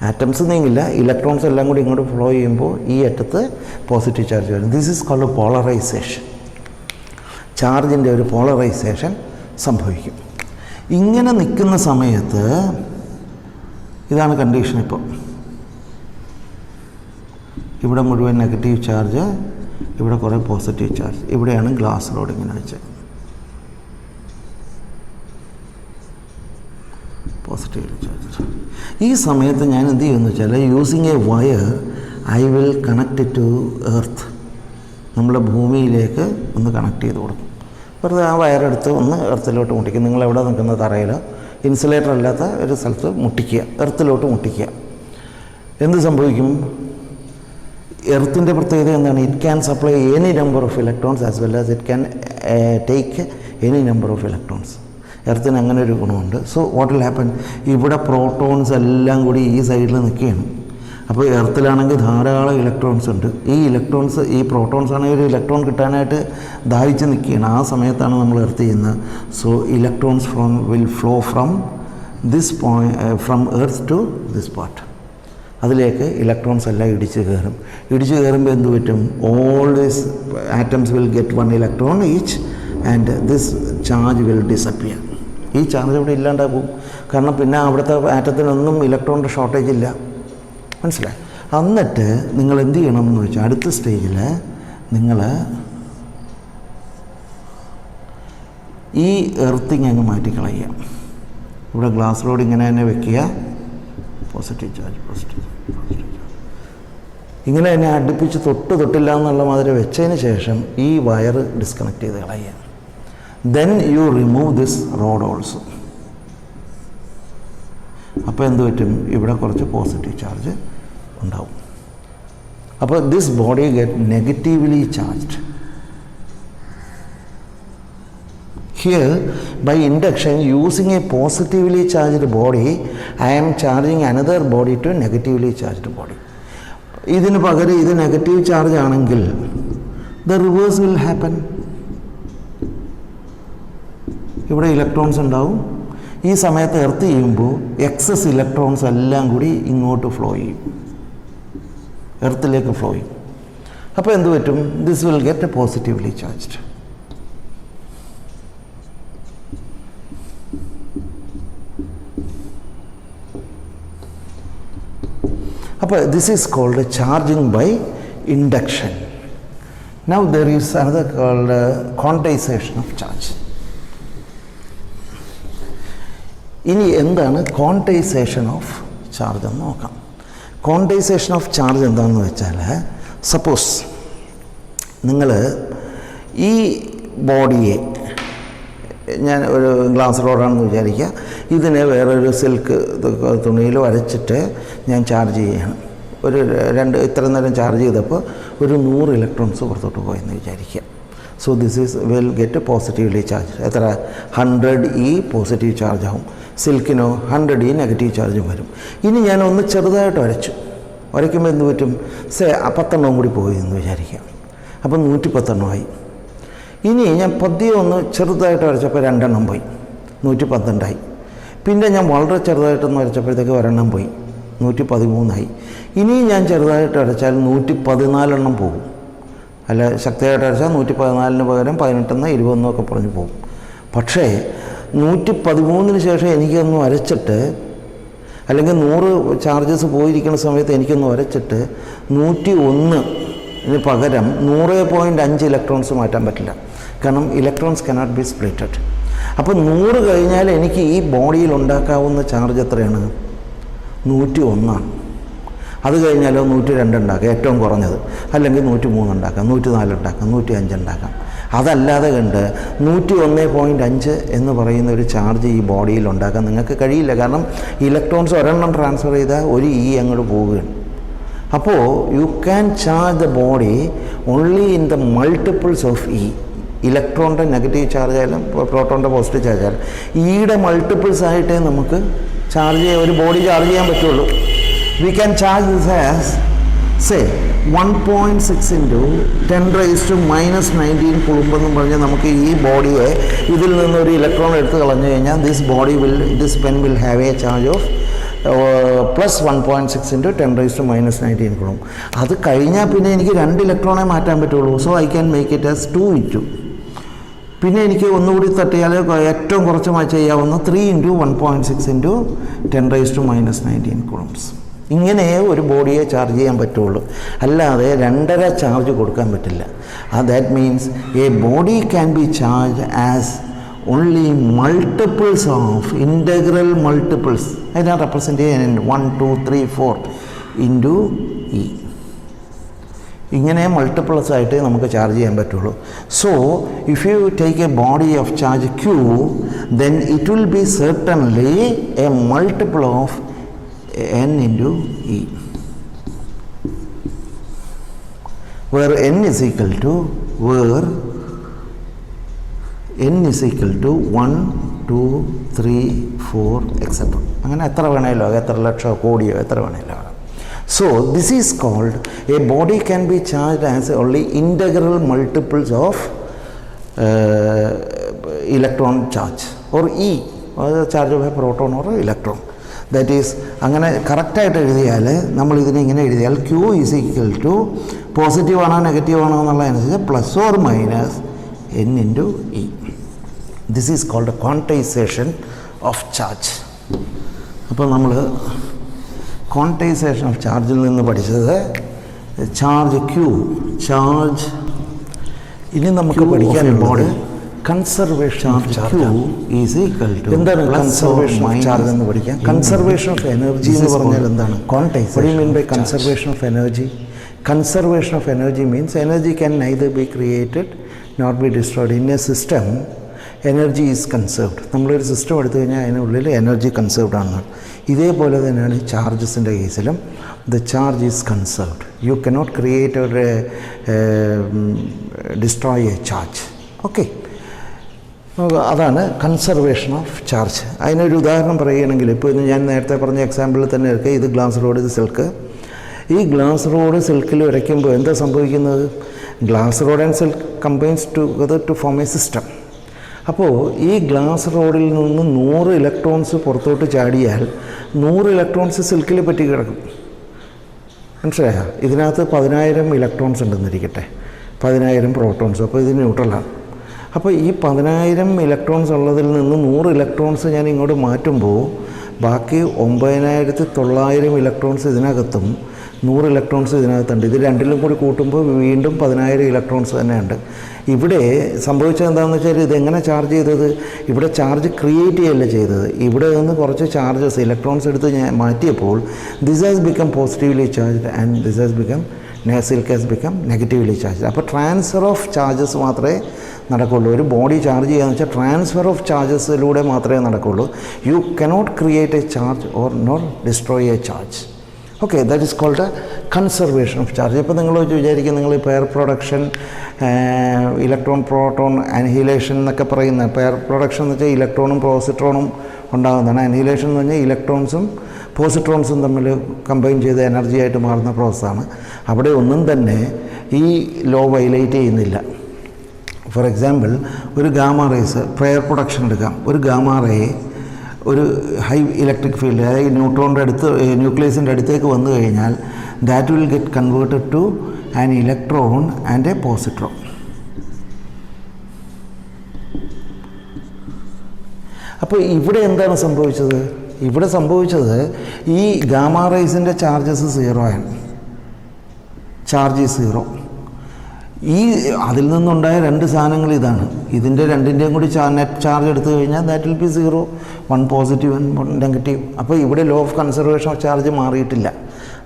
ആറ്റംസ് നീങ്ങില്ല, ഇലക്ട്രോൺസ് എല്ലാം കൂടി ഇങ്ങോട്ട് ഫ്ലോ ചെയ്യുമ്പോൾ ഈ അറ്റത്ത് പോസിറ്റീവ് ചാർജ് വരും. This is called polarization. ചാർജിൻ്റെ ഒരു പോളറൈസേഷൻ സംഭവിക്കും. ഇങ്ങനെ നിൽക്കുന്ന സമയത്ത് ഇതാണ് കണ്ടീഷൻ. ഇപ്പോൾ ഇവിടെ മുഴുവൻ നെഗറ്റീവ് ചാർജ്, ഇവിടെ കുറേ പോസിറ്റീവ് ചാർജ്. ഇവിടെയാണ് ഗ്ലാസ് റോഡ് ഇങ്ങനെ വെച്ചത്, പോസിറ്റീവ് ചാർജ്. ഈ സമയത്ത് ഞാൻ എന്ത് ചെയ്യുമെന്ന് വെച്ചാൽ, using a wire I will connect to earth. നമ്മളെ ഭൂമിയിലേക്ക് ഒന്ന് കണക്ട് ചെയ്ത് കൊടുക്കും. വെറുതെ ആ വയറെടുത്ത് ഒന്ന് എർത്തിലോട്ട് മുട്ടിക്കും. നിങ്ങളെവിടെ നിൽക്കുന്ന തറയിൽ ഇൻസുലേറ്റർ അല്ലാത്ത ഒരു സ്ഥലത്ത് മുട്ടിക്കുക, എർത്തിലോട്ട് മുട്ടിക്കുക. എന്ത് സംഭവിക്കും? എർത്തിൻ്റെ പ്രത്യേകത എന്താണ്? It can supply any number of electrons as well as it can take any number of electrons. എർത്തിന് അങ്ങനെ ഒരു ഗുണമുണ്ട്. So what will happen? ഇവിടെ പ്രോട്ടോൺസ് എല്ലാം കൂടി ഈ സൈഡിൽ നിൽക്കുകയാണ്. അപ്പോൾ എർത്തിലാണെങ്കിൽ ധാരാളം ഇലക്ട്രോൺസ് ഉണ്ട്. ഈ ഇലക്ട്രോൺസ്, ഈ പ്രോട്ടോൺസ് ആണെങ്കിൽ ഒരു ഇലക്ട്രോൺ കിട്ടാനായിട്ട് ദാഹിച്ച് നിൽക്കുകയാണ്. ആ സമയത്താണ് നമ്മൾ എർത്ത് ചെയ്യുന്നത്. So electrons will flow from this from earth to this part. അതിലേക്ക് ഇലക്ട്രോൺസ് എല്ലാം ഇടിച്ച് കയറുമ്പോൾ എന്ത് പറ്റും? All these atoms will get 1 electron each and this charge will disappear. ഈ ചാർജ് ഇവിടെ ഇല്ലാണ്ടാകും. കാരണം പിന്നെ അവിടുത്തെ ആറ്റത്തിനൊന്നും ഇലക്ട്രോണിൻ്റെ ഷോർട്ടേജ് ഇല്ല. മനസ്സിലായി? എന്നിട്ട് നിങ്ങൾ എന്ത് ചെയ്യണം എന്ന് വെച്ചാൽ, അടുത്ത സ്റ്റേജിൽ നിങ്ങൾ ഈ എർത്തിങ് അങ്ങ് മാറ്റിക്കളയുക. ഇവിടെ ഗ്ലാസ് റോഡ് ഇങ്ങനെ തന്നെ വെക്കുക. പോസിറ്റീവ് ചാർജ്, പോസിറ്റീവ് ചാർജ്, ഇങ്ങനെ തന്നെ അടുപ്പിച്ച് തൊട്ടില്ല എന്നുള്ള മാതിരി വെച്ചതിന് ശേഷം ഈ വയർ ഡിസ്കണക്ട് ചെയ്ത് കളയുക. Then you remove this road also. അപ്പോൾ എന്ത് പറ്റും? ഇവിടെ കുറച്ച് പോസിറ്റീവ് ചാർജ് ഉണ്ടാവും. അപ്പോൾ this body get negatively charged. Here, by induction, using a positively charged body, I am charging another body to negatively charged body. ഇതിന് പകരം ഇത് നെഗറ്റീവ് ചാർജ് ആണെങ്കിൽ the reverse will happen. ഇവിടെ ഇലക്ട്രോൺസ് ഉണ്ടാവും. ഈ സമയത്ത് എർത്ത് ചെയ്യുമ്പോൾ എക്സസ് ഇലക്ട്രോൺസ് എല്ലാം കൂടി ഇങ്ങോട്ട് ഫ്ലോ ചെയ്യും, എർത്തിലേക്ക് ഫ്ലോ ചെയ്യും. അപ്പോൾ എന്ത് പറ്റും? This will get a positively charged. അപ്പോൾ this is called charging by induction. Now there is another called quantization of charge. ഇനി എന്താണ് ക്വാണ്ടൈസേഷൻ ഓഫ് ചാർജ് എന്ന് നോക്കാം. ക്വാണ്ടൈസേഷൻ ഓഫ് ചാർജ് എന്താണെന്ന് വെച്ചാൽ, സപ്പോസ് നിങ്ങൾ ഈ ബോഡിയെ, ഞാൻ ഒരു ഗ്ലാസ് റോഡാണെന്ന് വിചാരിക്കുക, ഇതിനെ വേറൊരു സിൽക്ക് തുണിയിൽ വരച്ചിട്ട് ഞാൻ ചാർജ് ചെയ്യുകയാണ്. ഇത്ര നേരം ചാർജ് ചെയ്തപ്പോൾ ഒരു 100 ഇലക്ട്രോൺസ് പുറത്തോട്ട് പോയെന്ന് വിചാരിക്കുക. So this is will get positively charge. എത്ര? 100 പോസിറ്റീവ് ചാർജ് ആവും. സിൽക്കിനോ 100 നെഗറ്റീവ് ചാർജും വരും. ഇനി ഞാൻ ഒന്ന് ചെറുതായിട്ട് വരയ്ക്കുമ്പോൾ എന്ത് പറ്റും? 10 കൂടി പോയി എന്ന് വിചാരിക്കുക. അപ്പം 110 ആയി. ഇനി ഞാൻ പതിയെ ഒന്ന് ചെറുതായിട്ട് വരച്ചപ്പോൾ 2 പോയി, 112 പിന്നെ ഞാൻ വളരെ ചെറുതായിട്ടൊന്ന് വരച്ചപ്പോഴത്തേക്ക് 1 പോയി, 113 ഇനി ഞാൻ ചെറുതായിട്ട് വരച്ചാൽ 114 പോകും. അല്ല, ശക്തിയായിട്ട് വരച്ചാൽ 114 പകരം 18, 21 ഒക്കെ പറഞ്ഞു പോകും. പക്ഷേ 113 ശേഷം എനിക്കൊന്ന് വരച്ചിട്ട്, അല്ലെങ്കിൽ 100 ചാർജസ് പോയിരിക്കുന്ന സമയത്ത് എനിക്കൊന്ന് വരച്ചിട്ട് 101 പകരം 100.5 ഇലക്ട്രോൺസ് മാറ്റാൻ പറ്റില്ല. കാരണം ഇലക്ട്രോൺസ് കനോട്ട് ബി സ്പ്ലിറ്റഡ്. അപ്പോൾ 100 കഴിഞ്ഞാൽ എനിക്ക് ഈ ബോഡിയിൽ ഉണ്ടാക്കാവുന്ന ചാർജ് എത്രയാണ്? 101. അത് കഴിഞ്ഞാലോ 102 ഉണ്ടാക്കാം, ഏറ്റവും കുറഞ്ഞത്. അല്ലെങ്കിൽ 103 ഉണ്ടാക്കാം, 104 ഉണ്ടാക്കാം, 105 ഉണ്ടാക്കാം. അതല്ലാതെ കണ്ട് 101.5 എന്ന് പറയുന്ന ഒരു ചാർജ് ഈ ബോഡിയിൽ ഉണ്ടാക്കാൻ നിങ്ങൾക്ക് കഴിയില്ല. കാരണം ഇലക്ട്രോൺസ് ഒരെണ്ണം ട്രാൻസ്ഫർ ചെയ്താൽ ഒരു അങ്ങോട്ട് പോവുകയാണ്. അപ്പോൾ you can charge the body only in the multiples of ഇലക്ട്രോണിൻ്റെ നെഗറ്റീവ് ചാർജ് ആയാലും പ്രോട്ടോണിൻ്റെ പോസിറ്റീവ് ചാർജ് ആയാലും ഈയുടെ മൾട്ടിപ്പിൾസ് ആയിട്ടേ നമുക്ക് ഒരു ബോഡി ചാർജ് ചെയ്യാൻ പറ്റുള്ളൂ. We can charge this as say 1.6 into 10⁻⁻19 കുളുമ്പ് എന്ന് പറഞ്ഞാൽ നമുക്ക് ഈ ബോഡിയെ ഇതിൽ നിന്നൊരു ഇലക്ട്രോൺ എടുത്ത് കളഞ്ഞു കഴിഞ്ഞാൽ this pen will have A charge of plus 1.6 into 10⁻⁻19 കുളുമ്പ്. അത് കഴിഞ്ഞാൽ പിന്നെ എനിക്ക് 2 ഇലക്ട്രോണെ മാറ്റാൻ പറ്റുള്ളൂ. So I can make it as 2 into. പിന്നെ എനിക്ക് ഒന്നുകൂടി തട്ടിയാൽ ഏറ്റവും കുറച്ച് ചെയ്യാവുന്ന 3 into 1.6 into 10⁻⁻19 കുളുംബ്സ്. ഇങ്ങനെ ഒരു ബോഡിയെ ചാർജ് ചെയ്യാൻ പറ്റുള്ളൂ, അല്ലാതെ 2.5 ചാർജ് കൊടുക്കാൻ പറ്റില്ല. That means A body can be charge as only multiples of integral multiples. അതിനെ റെപ്രസെൻ്റ് ചെയ്യാൻ 1, 2, 3, 4 ഇൻറ്റു ഇ. ഇങ്ങനെ മൾട്ടിപ്പിൾസ് ആയിട്ട് നമുക്ക് ചാർജ് ചെയ്യാൻ പറ്റുള്ളൂ. So if you take A body of charge Q, then it will be certainly a multiple of n into E, where n is equal to 1, 2, 3, 4 etc. അങ്ങനെ എത്ര വേണേലോ, എത്ര ലക്ഷമോ കോടിയോ എത്ര വേണേലോ. So this is called a body can be charged as only integral multiples of electron charge or E, or charge of a proton or electron. That is, അങ്ങനെ കറക്റ്റായിട്ട് എഴുതിയാൽ നമ്മൾ ഇതിനെ ഇങ്ങനെ എഴുതിയാൽ Q is equal to positive ആണോ നെഗറ്റീവ് ആണോ എന്നുള്ളതനുസരിച്ച് plus or minus n into E. This is called a quantization of charge. അപ്പോൾ നമ്മൾ ക്വാണ്ടൈസേഷൻ ഓഫ് ചാർജിൽ നിന്ന് പഠിച്ചത് ചാർജ് Q, ചാർജ്. ഇനി നമുക്ക് പഠിക്കാനുള്ളത് conservation of charge is equal to. എന്താണ് കൺസർവേഷൻ ഓഫ് ചാർജ് എന്ന് പഠിക്കാം. കൺസർവേഷൻ ഓഫ് എനർജി എന്ന് പറഞ്ഞാൽ എന്താണ്? Quantization. Mean by conservation of energy? Conservation of energy means energy can neither be created not be destroyed. In a system energy is conserved. നമ്മളൊരു സിസ്റ്റം എടുത്തു കഴിഞ്ഞാൽ അതിനുള്ളിൽ എനർജി കൺസേർവ്ഡ് ആണെന്നാണ്. ഇതേപോലെ തന്നെയാണ് ചാർജസിൻ്റെ കേസിലും. The charge is conserved. U cannot create or destroy a charge. Okay, അതാണ് കൺസർവേഷൻ ഓഫ് ചാർജ്. അതിനൊരു ഉദാഹരണം പറയുകയാണെങ്കിൽ, ഇപ്പോൾ ഞാൻ നേരത്തെ പറഞ്ഞ എക്സാമ്പിളിൽ തന്നെ എടുക്കുക. ഇത് ഗ്ലാസ് റോഡ്, ഇത് സിൽക്ക്. ഈ ഗ്ലാസ് റോഡ് സിൽക്കിൽ വരയ്ക്കുമ്പോൾ എന്താ സംഭവിക്കുന്നത്? Glass rod and silk combines together to form a system. അപ്പോൾ ഈ ഗ്ലാസ് റോഡിൽ നിന്ന് 100 ഇലക്ട്രോൺസ് പുറത്തോട്ട് ചാടിയാൽ 100 ഇലക്ട്രോൺസ് സിൽക്കിൽ പറ്റി കിടക്കും. മനസ്സിലായോ? ഇതിനകത്ത് 10,000 ഇലക്ട്രോൺസ് ഉണ്ടെന്നിരിക്കട്ടെ, 10,000 പ്രോട്ടോൺസ്. അപ്പോൾ ഇത് ന്യൂട്രലാണ്. അപ്പോൾ ഈ 10,000 ഇലക്ട്രോൺസ് ഉള്ളതിൽ നിന്ന് 100 ഇലക്ട്രോൺസ് ഞാൻ ഇങ്ങോട്ട് മാറ്റുമ്പോൾ ബാക്കി 9,900 ഇലക്ട്രോൺസ് ഇതിനകത്തും 100 ഇലക്ട്രോൺസ് ഇതിനകത്തുണ്ട്. ഇത് രണ്ടിലും കൂടി കൂട്ടുമ്പോൾ വീണ്ടും 10,000 ഇലക്ട്രോൺസ് തന്നെയുണ്ട്. ഇവിടെ സംഭവിച്ചത് എന്താണെന്ന് വെച്ചാൽ, ഇതെങ്ങനെ ചാർജ് ചെയ്തത്? ഇവിടെ ചാർജ് ക്രിയേറ്റ് ചെയ്യല്ല ചെയ്തത്. ഇവിടെ നിന്ന് കുറച്ച് ചാർജസ് ഇലക്ട്രോൺസ് എടുത്ത് മാറ്റിയപ്പോൾ this has become positively charged and this has become silk has become negatively charged. അപ്പോൾ ട്രാൻസ്ഫർ ഓഫ് ചാർജസ് മാത്രമേ നടക്കുള്ളൂ. ഒരു ബോഡി ചാർജ് ചെയ്യുകയെന്ന് വെച്ചാൽ ട്രാൻസ്ഫർ ഓഫ് ചാർജസിലൂടെ മാത്രമേ നടക്കുള്ളൂ. You cannot create a charge or not destroy a charge. Okay, that is called conservation of charge. ഇപ്പോൾ നിങ്ങൾ വിചാരിക്കും, നിങ്ങൾ pair production, electron proton annihilation എന്നൊക്കെ പറയുന്ന പെയർ പ്രൊഡക്ഷൻ എന്ന് വെച്ചാൽ ഇലക്ട്രോണും പോസിട്രോണും ഉണ്ടാകുന്നതാണ്. അനിഹിലേഷൻ എന്ന് പറഞ്ഞാൽ ഇലക്ട്രോൺസും പോസിട്രോൺസും തമ്മിൽ കമ്പൈൻ ചെയ്ത് എനർജി ആയിട്ട് മാറുന്ന പ്രോസസ്സാണ്. അവിടെ ഒന്നും തന്നെ ഈ ലോ വയലേറ്റ് ചെയ്യുന്നില്ല. ഫോർ എക്സാമ്പിൾ, ഒരു ഗാമ റേസ് പെയർ പ്രൊഡക്ഷൻ എടുക്കാം. ഒരു ഗാമ റേ ഒരു ഹൈ ഇലക്ട്രിക് ഫീൽഡ്, അതായത് ന്യൂട്രോണിൻ്റെ അടുത്ത് ന്യൂക്ലിയസിൻ്റെ അടുത്തേക്ക് വന്നു കഴിഞ്ഞാൽ that will get converted to an electron and a positron. അപ്പോൾ ഇവിടെ എന്താണ് സംഭവിച്ചത്? ഇവിടെ സംഭവിച്ചത് ഈ ഗാമ റേസിൻ്റെ ചാർജസ് 0 ആണ്. ചാർജ് 0. ഈ അതിൽ നിന്നുണ്ടായ രണ്ട് സാധനങ്ങൾ ഇതാണ്. ഇതിൻ്റെ രണ്ടിൻ്റെയും കൂടി നെറ്റ് ചാർജ് എടുത്തു കഴിഞ്ഞാൽ that will B 0, 1 positive 1 negative. അപ്പോൾ ഇവിടെ law of conservation of charge മാറിയിട്ടില്ല,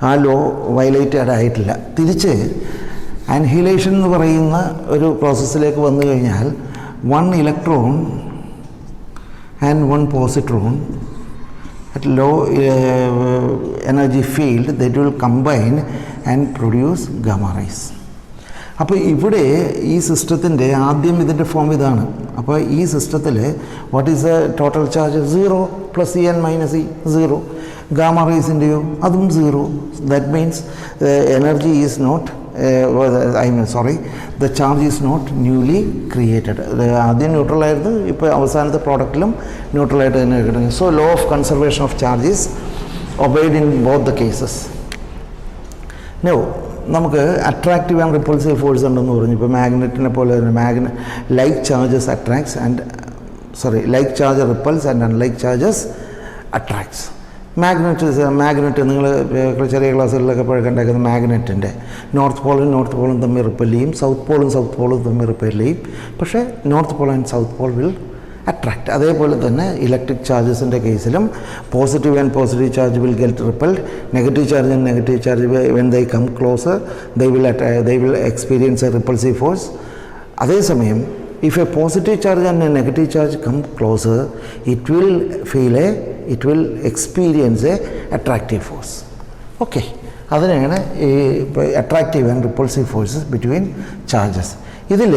ആ ലോ വയലേറ്റഡ് ആയിട്ടില്ല. തിരിച്ച് അൻഹിലേഷൻ എന്ന് പറയുന്ന ഒരു പ്രോസസ്സിലേക്ക് വന്നു കഴിഞ്ഞാൽ 1 electron and 1 positron at low energy field that will combine and produce gamma rays. അപ്പോൾ ഇവിടെ ഈ സിസ്റ്റത്തിൻ്റെ ആദ്യം ഇതിൻ്റെ ഫോം ഇതാണ്. അപ്പോൾ ഈ സിസ്റ്റത്തിൽ what is the total charge? 0 plus e n minus e 0. Gamma റേസിൻ്റെയോ അതും 0. That means energy is not the charge is not newly created. ആദ്യം ന്യൂട്രലായിരുന്നു, ഇപ്പോൾ അവസാനത്തെ പ്രോഡക്റ്റിലും ന്യൂട്രലായിട്ട് തന്നെ കിട്ടുന്നത്. So law of conservation of charge is obeyed in both the cases. No നമുക്ക് അട്രാക്റ്റീവ് ആൻഡ് റിപ്പൾസീവ് ഫോഴ്സ് ഉണ്ടെന്ന് പറഞ്ഞു. ഇപ്പോൾ മാഗ്നറ്റിനെ പോലെ തന്നെ like charges attracts and like charge repulse and unlike charges attracts. Magnet നിങ്ങൾ ചെറിയ ക്ലാസ്സുകളിലൊക്കെ കണ്ടേക്കുന്ന മാഗ്നറ്റിൻ്റെ നോർത്ത് പോളും തമ്മിൽ റിപ്പൽ ചെയ്യും, സൗത്ത് പോളും തമ്മിൽ റിപ്പൽ ചെയ്യും. പക്ഷേ north pole and south pole will attract. അതേപോലെ തന്നെ ഇലക്ട്രിക് ചാർജസിൻ്റെ കേസിലും positive and positive charge will get repelled, negative charge and negative charge when they come closer they will experience a repulsive force. അതേസമയം if a positive charge and a negative charge come closer, it will experience a attractive force. Okay, അതിനാണ് ഈ attractive and repulsive forces between charges. ഇതിൽ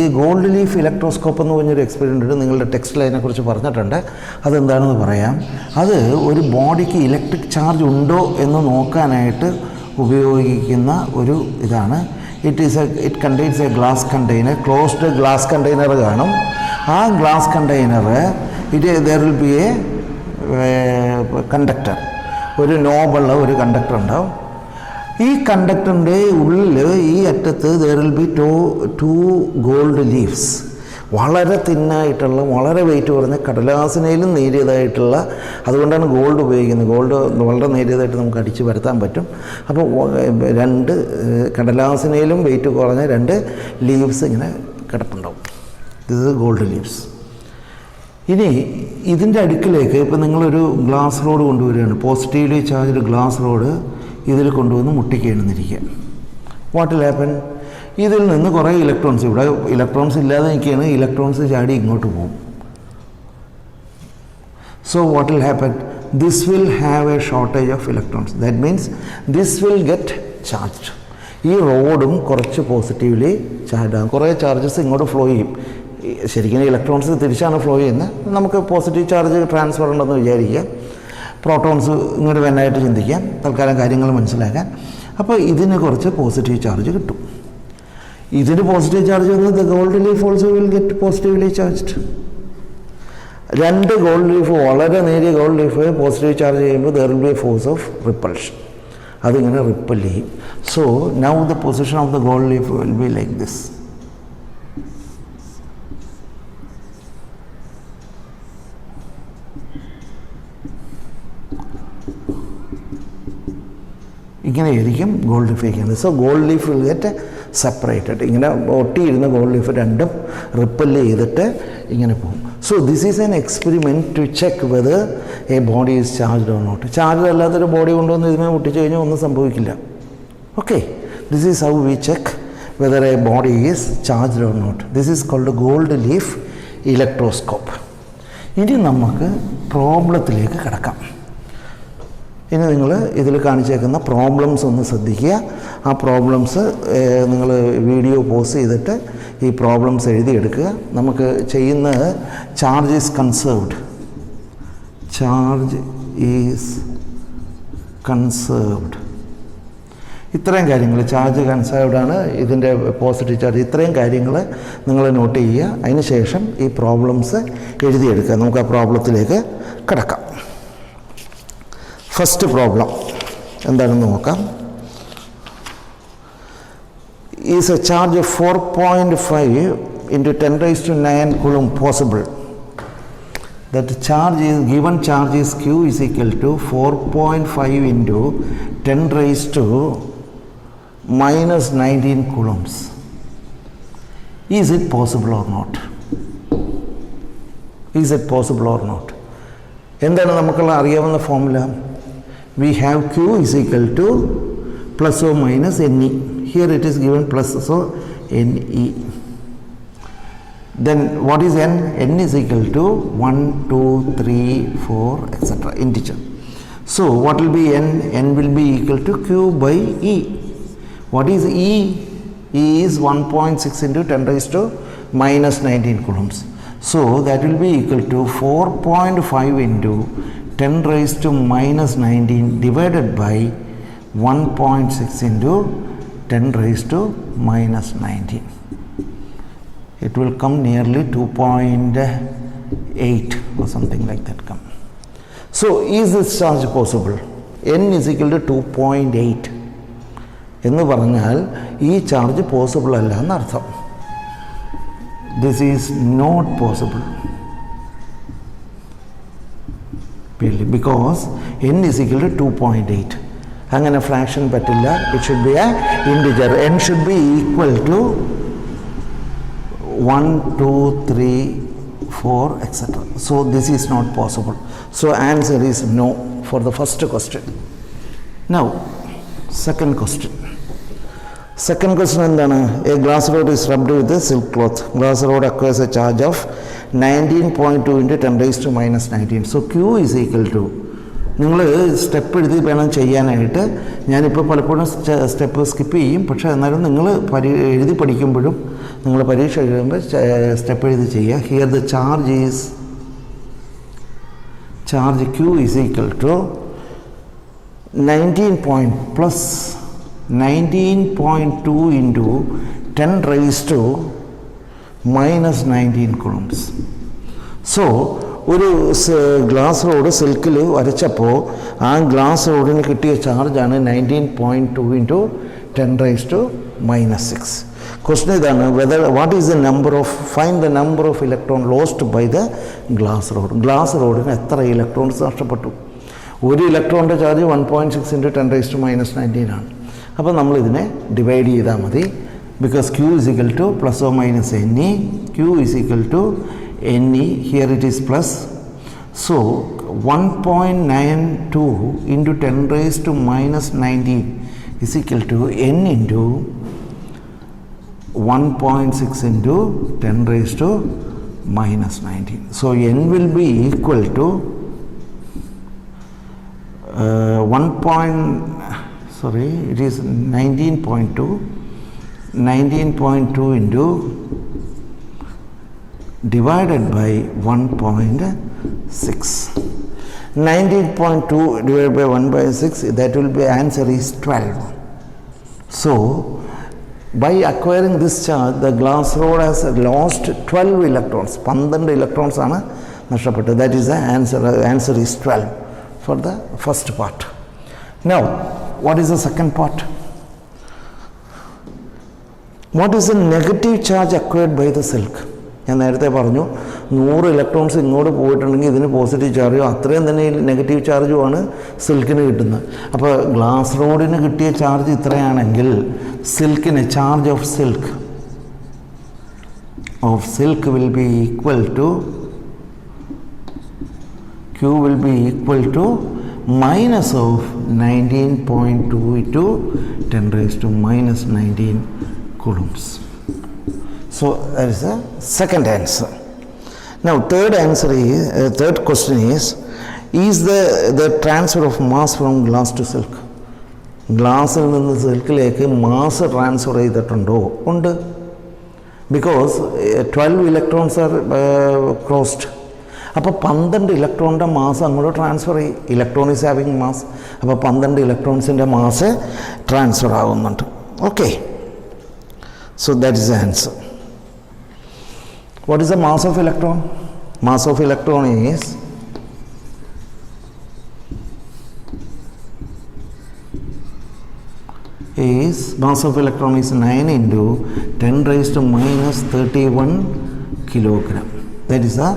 ഈ ഗോൾഡ് ലീഫ് ഇലക്ട്രോസ്കോപ്പ് എന്ന് പറഞ്ഞൊരു എക്സ്പെരിമെൻ്റ് ഉണ്ട്, നിങ്ങളുടെ ടെക്സ്റ്റിൽ അതിനെക്കുറിച്ച് പറഞ്ഞിട്ടുണ്ട്. അതെന്താണെന്ന് പറയാം. അത് ഒരു ബോഡിക്ക് ഇലക്ട്രിക് ചാർജ് ഉണ്ടോ എന്ന് നോക്കാനായിട്ട് ഉപയോഗിക്കുന്ന ഒരു ഇതാണ്. it contains a glass container, closed glass container കാണും. ആ glass container there will be a conductor, ഒരു നോബുള്ള ഒരു കണ്ടക്ടർ ഉണ്ടാവും. ഈ കണ്ടക്ടറിൻ്റെ ഉള്ളിൽ ഈ അറ്റത്ത് there will be two gold leaves, വളരെ തിന്നായിട്ടുള്ള വളരെ വെയിറ്റ് കുറഞ്ഞ കടലാസിനേലും നേരിയതായിട്ടുള്ള, അതുകൊണ്ടാണ് ഗോൾഡ് ഉപയോഗിക്കുന്നത്. ഗോൾഡ് വളരെ നേരിയതായിട്ട് നമുക്ക് അടിച്ച് വരുത്താൻ പറ്റും. അപ്പോൾ 2 കടലാസിനേലും വെയിറ്റ് കുറഞ്ഞ 2 ലീവ്സ് ഇങ്ങനെ കിടപ്പുണ്ടാവും. ഇത് ഗോൾഡ് ലീവ്സ്. ഇനി ഇതിൻ്റെ അടുക്കിലേക്ക് ഇപ്പോൾ നിങ്ങളൊരു ഗ്ലാസ് റോഡ് കൊണ്ടുവരികയാണ്, പോസിറ്റീവ്ലി ചാർജ്ഡ് ഗ്ലാസ് റോഡ് ഇതിൽ കൊണ്ടുവന്ന് മുട്ടിക്കുകയാണെന്നിരിക്കുക. What will happen? ഇതിൽ നിന്ന് കുറേ ഇലക്ട്രോൺസ്, ഇവിടെ ഇലക്ട്രോൺസ് ഇല്ലാതെ നിൽക്കുകയാണ്, ഇലക്ട്രോൺസ് ചാടി ഇങ്ങോട്ട് പോകും. So what will happen? This will have A shortage of electrons. That means this will get charged. ഈ റോഡും കുറച്ച് പോസിറ്റീവ്ലി ചാർജ് ആകും, കുറേ ചാർജസ് ഇങ്ങോട്ട് ഫ്ലോ ചെയ്യും. ശരിക്കും ഇലക്ട്രോൺസ് തിരിച്ചാണ് ഫ്ലോ ചെയ്യുന്നത്. നമുക്ക് പോസിറ്റീവ് ചാർജ് ട്രാൻസ്ഫർ ഉണ്ടെന്ന് വിചാരിക്കുക, പ്രോട്ടോൺസ് ഇങ്ങോട്ട് വേണ്ടായിട്ട് ചിന്തിക്കാം, തൽക്കാലം കാര്യങ്ങൾ മനസ്സിലാക്കാൻ. അപ്പോൾ ഇതിന് കുറച്ച് പോസിറ്റീവ് ചാർജ് കിട്ടും. ഇതിന് പോസിറ്റീവ് ചാർജ് വന്നത് the gold leaf also will get positively charged. 2 gold leaf, വളരെ നേരിയ ഗോൾഡ് ലീഫ് പോസിറ്റീവ് ചാർജ് ചെയ്യുമ്പോൾ there will be A force of repulsion. അതിങ്ങനെ റിപ്പൽ ചെയ്യും. So now the position of the gold leaf will be like this. ഇങ്ങനെയായിരിക്കും ഗോൾഡ് ലീഫ് വയ്ക്കുന്നത്. So gold leaf will get separated. ഇങ്ങനെ ഒട്ടിയിരുന്ന ഗോൾഡ് ലീഫ് രണ്ടും റിപ്പൽ ചെയ്തിട്ട് ഇങ്ങനെ പോകും. So this is an experiment to check whether a body is charged or not. Charge അല്ലാത്തൊരു ബോഡി കൊണ്ടുവന്ന് ഇതിനെ മുട്ടിച്ച് കഴിഞ്ഞാൽ ഒന്നും സംഭവിക്കില്ല. Okay, this is how we check whether a body is charged or not. This is called gold leaf electroscope. ഇനി നമുക്ക് പ്രോബ്ലത്തിലേക്ക് കിടക്കാം. ഇനി നിങ്ങൾ ഇതിൽ കാണിച്ചേക്കുന്ന പ്രോബ്ലംസ് ഒന്ന് ശ്രദ്ധിക്കുക. ആ പ്രോബ്ലംസ് നിങ്ങൾ വീഡിയോ പോസ് ചെയ്തിട്ട് ഈ പ്രോബ്ലംസ് എഴുതിയെടുക്കുക. നമുക്ക് ചെയ്യുന്നത് charge is conserved. Charge is conserved. ഇത്രയും കാര്യങ്ങൾ, ചാർജ് കൺസേർവ്ഡ് ആണ്, ഇതിൻ്റെ പോസിറ്റീവ് ചാർജ്, ഇത്രയും കാര്യങ്ങൾ നിങ്ങൾ നോട്ട് ചെയ്യുക. അതിന് ശേഷം ഈ പ്രോബ്ലംസ് എഴുതിയെടുക്കുക. നമുക്ക് ആ പ്രോബ്ലത്തിലേക്ക് കിടക്കാം. ഫസ്റ്റ് പ്രോബ്ലം എന്താണെന്ന് നോക്കാം. Is A charge of 4.5 into 10 raised to 9 coulomb possible that charge is given charge is q is equal to 4.5 into 10 raised to minus 19 coulombs. Is it possible or not? Is it possible or not? എന്താണ് നമുക്കുള്ള അറിയാവുന്ന formula? We have Q is equal to plus or minus Ne. Here it is given plus, so Ne. Then what is N? N is equal to 1, 2, 3, 4, etc. integer. So what will be N? N will be equal to Q by E. What is E? E is 1.6 into 10 raised to minus 19 coulombs. So that will be equal to 4.5 into 10 raised to minus 19 divided by 1.6 into 10 raised to minus 19. It will come nearly 2.8 or something like that come. So is this charge possible? N is equal to 2.8 എന്ന് പറഞ്ഞാൽ ഈ ചാർജ് പോസിബിൾ അല്ല എന്നർത്ഥം. This is not possible because n is equal to 2.8. അങ്ങനെ ഫ്രാക്ഷൻ പറ്റില്ല. It should be a integer. n should be equal to 1, 2, 3, 4, etc. So this is not possible. So answer is no for the first question. Now second question. Second question എന്താണ്? A glass rod is rubbed with a silk cloth. Glass rod acquires a charge of 19.2 into 10 raised to minus 19. So Q is equal to, നിങ്ങൾ സ്റ്റെപ്പ് എഴുതി വേണം ചെയ്യാനായിട്ട്. ഞാനിപ്പോൾ പലപ്പോഴും സ്റ്റെപ്പ് സ്കിപ്പ് ചെയ്യും. പക്ഷേ എന്നാലും നിങ്ങൾ എഴുതി പഠിക്കുമ്പോഴും നിങ്ങൾ പരീക്ഷ എഴുതുമ്പോൾ സ്റ്റെപ്പ് എഴുതി ചെയ്യുക. Here the charge Q is equal to 19.2 into 10 raised to minus 19 coulombs. So ഒരു ഗ്ലാസ് റോഡ് സിൽക്കിൽ വരച്ചപ്പോൾ ആ ഗ്ലാസ് റോഡിന് കിട്ടിയ ചാർജാണ് 19.2 into 10 raise to minus 6. Question ഇതാണ്, what is the number of, find the number of electron lost by the glass rod. Glass റോഡിന് എത്ര ഇലക്ട്രോൺസ് നഷ്ടപ്പെട്ടു? ഒരു ഇലക്ട്രോണിൻ്റെ charge 1.6 into 10 raise to minus 19 ആണ്. അപ്പോൾ നമ്മളിതിനെ ഡിവൈഡ് ചെയ്താൽ മതി. Because Q is equal to plus or minus Ne. Q is equal to Ne, here it is plus. So 1.92 into 10 raised to minus 19 is equal to N into 1.6 into 10 raised to minus 19. So N will be equal to 19.2 into divided by 1.6. 19.2 divided by 1/6, that will be, answer is 12. So by acquiring this charge, the glass rod has lost 12 electrons. 12 electrons ആണ് നഷ്ടപ്പെട്ടത്. That is the answer. Answer is 12 for the first part. Now what is the second part? What is the negative charge acquired by the silk? ഞാൻ നേരത്തെ പറഞ്ഞു 100 ഇലക്ട്രോൺസ് ഇങ്ങോട്ട് പോയിട്ടുണ്ടെങ്കിൽ ഇതിന് പോസിറ്റീവ് ചാർജും അത്രയും തന്നെ നെഗറ്റീവ് ചാർജുമാണ് സിൽക്കിന് കിട്ടുന്നത്. അപ്പോൾ ഗ്ലാസ് റോഡിന് കിട്ടിയ ചാർജ് ഇത്രയാണെങ്കിൽ സിൽക്കിന് charge of silk will be equal to, Q will be equal to minus of 19.2 into 10 raised to minus 19 coulombs. So that is the second answer. Now third question is the transfer of mass from glass to silk. ഗ്ലാസ്സിൽ നിന്ന് സിൽക്കിലേക്ക് മാസ് ട്രാൻസ്ഫർ ചെയ്തിട്ടുണ്ടോ? ഉണ്ട്. Because 12 electrons are crossed. അപ്പോൾ 12 ഇലക്ട്രോണിൻ്റെ മാസ് അങ്ങോട്ട് ട്രാൻസ്ഫർ ചെയ്യും. Electron is having mass. അപ്പോൾ 12 ഇലക്ട്രോൺസിൻ്റെ മാസ് ട്രാൻസ്ഫർ ആകുന്നുണ്ട്. Okay, so that is the answer. What is the mass of electron? Mass of electron is mass of electron is 9 into 10 raised to minus 31 kilogram. That is the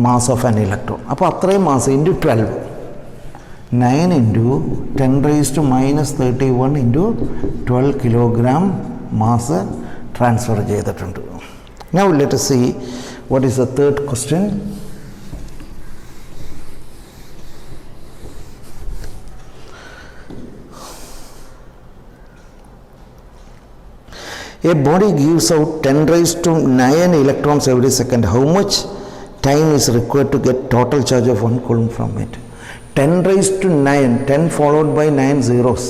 mass of an electron. അപ്പോൾ അത്രയും mass into 12, 9 into 10 raised to minus 31 into 12 kilogram mass transfer ചെയ്തിട്ടുണ്ട്. Now let us see what is the third question. A body gives out 10 raised to 9 electrons every second. How much time is required to get total charge of 1 coulomb from it? 10 raised to 9, 10 followed by 9 zeros.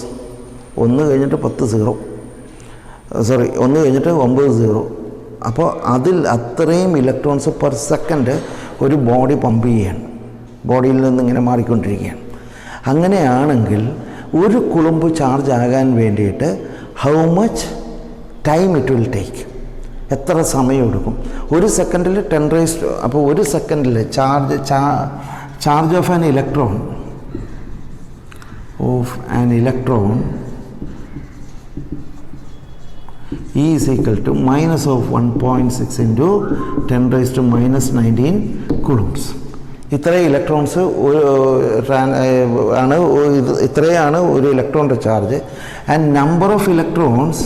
1 കഴിഞ്ഞിട്ട് 10 സീറോ, സോറി 1 കഴിഞ്ഞിട്ട് 9 സീറോ. അപ്പോൾ അതിൽ അത്രയും ഇലക്ട്രോൺസ് പെർ സെക്കൻഡ് ഒരു ബോഡി പമ്പ് ചെയ്യാണ്, ബോഡിയിൽ നിന്ന് ഇങ്ങനെ മാറിക്കൊണ്ടിരിക്കുകയാണ്. അങ്ങനെയാണെങ്കിൽ ഒരു കുളുമ്പ് ചാർജ് ആകാൻ വേണ്ടിയിട്ട് how much time it will take, എത്ര സമയം എടുക്കും? ഒരു സെക്കൻഡിൽ 10 റേസ്, അപ്പോൾ ഒരു സെക്കൻഡിൽ charge of an electron E is equal to minus of 1.6 into 10 raised to minus 19 coulombs. ഇത്രയും ഇലക്ട്രോൺസ് ആണ്, ഇത്രയാണ് ഒരു ഇലക്ട്രോണിൻ്റെ charge. And number of electrons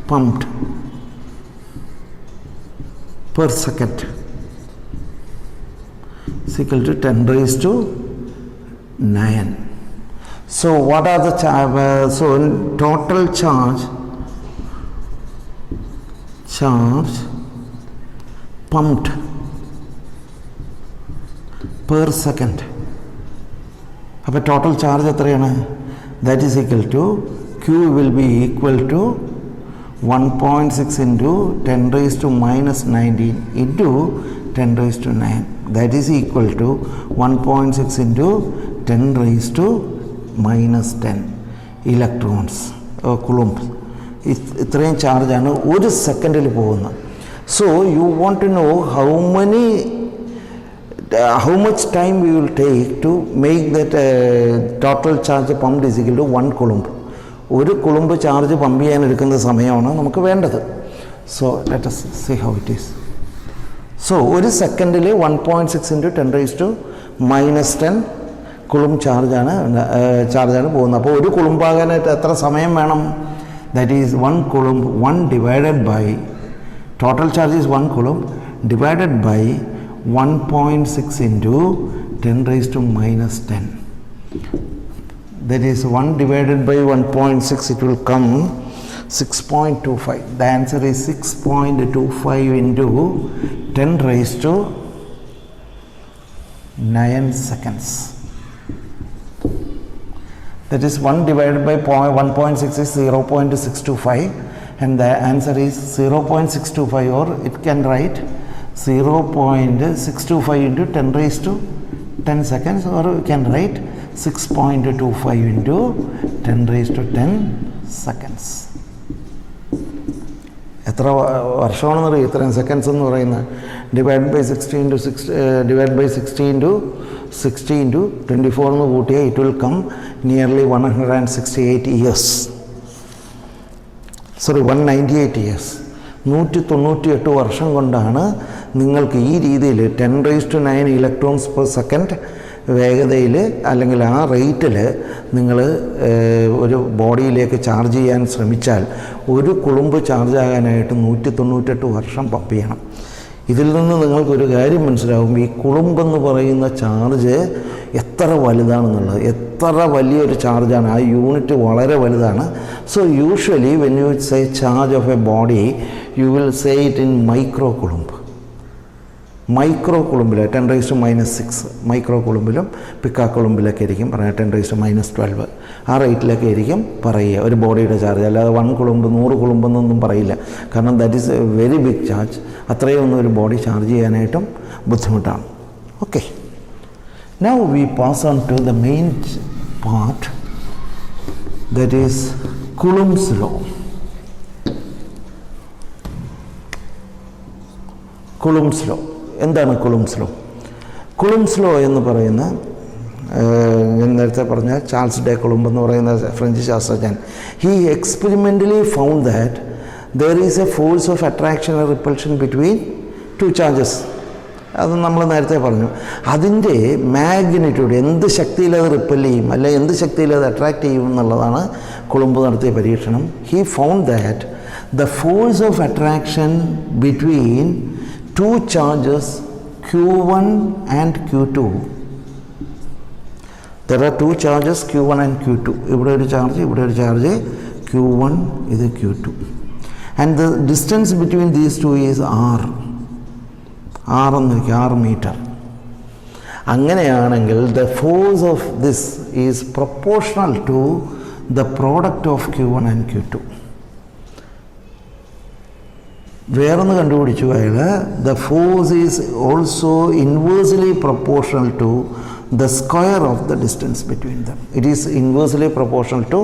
pumped per second is equal to 10 raised to 9. So what are the total charge pumped per second. അപ്പോൾ ടോട്ടൽ ചാർജ് എത്രയാണ്? that is equal to Q will be equal to 1.6 into 10 raised to minus 19 into 10 raised to 9. That is equal to 1.6 into 10 raised to minus 10 electrons coulombs. ഇത്രയും ചാർജാണ് ഒരു സെക്കൻഡിൽ പോകുന്നത്. So you want to know how much time we will take to make that total charge pumped is equal to 1 coulomb. ഒരു കുളുമ്പ് ചാർജ് പമ്പ് ചെയ്യാൻ എടുക്കുന്ന സമയമാണ് നമുക്ക് വേണ്ടത്. So let us see how it is. So ഒരു സെക്കൻഡിൽ 1.6 into 10 raised to minus 10 കുളുമ്പ് ചാർജാണ് പോകുന്നത്. അപ്പോൾ ഒരു കുളുമ്പാകാനായിട്ട് എത്ര സമയം വേണം? That is 1 coulomb 1 divided by total charge is 1 coulomb divided by 1.6 into 10 raised to minus 10. That is 1 divided by 1.6, it will come 6.25. The answer is 6.25 into 10 raised to 9 seconds. That is 1 divided by 1.6 is 0.625 and the answer is 0.625, or it can write 0.625 into 10 raised to 10 seconds, or we can write 6.25 into 10 raised to 10 seconds. എത്ര വർഷമാണെന്ന് അറിയാം ഇത്രയും സെക്കൻഡ്സ് എന്ന് പറയുന്നത്? ഡിവൈഡ് ബൈ 60 into 60 into 24 എന്ന് കൂട്ടിയാൽ it will come nearly 168 years, sorry 198 years. 198 വർഷം കൊണ്ടാണ് നിങ്ങൾക്ക് ഈ രീതിയിൽ 10 raised to 9 electrons per second വേഗതയിൽ അല്ലെങ്കിൽ ആ റേറ്റിൽ നിങ്ങൾ ഒരു ബോഡിയിലേക്ക് ചാർജ് ചെയ്യാൻ ശ്രമിച്ചാൽ ഒരു കുളുമ്പ് ചാർജ് ആകാനായിട്ട് 198 വർഷം പമ്പ് ചെയ്യണം. ഇതിൽ നിന്ന് നിങ്ങൾക്കൊരു കാര്യം മനസ്സിലാവും, ഈ കുളുമ്പെന്ന് പറയുന്ന ചാർജ് എത്ര വലുതാണെന്നുള്ളത്. എത്ര വലിയൊരു ചാർജാണ്, ആ യൂണിറ്റ് വളരെ വലുതാണ്. So usually when you say charge of a body you will say it in micro coulomb. Micro കുളുമ്പിൽ 10 raised to minus 6 മൈക്രോ കുളുമ്പിലും പിക്കാ കുളുമ്പിലൊക്കെ ആയിരിക്കും പറയുക 10 raised to minus 12 ആ റേറ്റിലൊക്കെ ആയിരിക്കും പറയുക ഒരു ബോഡിയുടെ ചാർജ്. അല്ലാതെ 1 കുളുമ്പ് 100 കുളുമ്പെന്നൊന്നും പറയില്ല, കാരണം that is a very big charge. അത്രയും ഒന്നും ഒരു ബോഡി ചാർജ് ചെയ്യാനായിട്ടും ബുദ്ധിമുട്ടാണ്. Okay, now we pass on to the main part, that is Coulomb's law. Coulomb's law എന്താണ്? കുളുംബ്സ് ലോ എന്ന് പറയുന്ന ഞാൻ നേരത്തെ പറഞ്ഞ ചാൾസ് ഡെ കുളുംബ് എന്ന് പറയുന്ന ഫ്രഞ്ച് ശാസ്ത്രജ്ഞൻ, he experimentally found that there is A force of attraction and repulsion between two charges. അത് നമ്മൾ നേരത്തെ പറഞ്ഞു. അതിൻ്റെ മാഗ്നിറ്റ്യൂഡ്, എന്ത് ശക്തിയിൽ അത് റിപ്പൽ ചെയ്യും അല്ലെ എന്ത് ശക്തിയിൽ അത് അട്രാക്റ്റ് ചെയ്യും എന്നുള്ളതാണ് കൊളംബോ നടത്തിയ പരീക്ഷണം. He found that the force of attraction between two charges Q1 and Q2. There are two charges Q1 and Q2. ഇവിടെ ഒരു ചാർജ് Q1, ഇത് Q2. And the distance between these two is R. R meter. അങ്ങനെയാണെങ്കിൽ the force of this is proportional to the product of Q1 and Q2. വേറൊന്ന് കണ്ടുപിടിച്ചു അയാൾ, the force is also inversely proportional to the square of the distance between them. It is inversely proportional to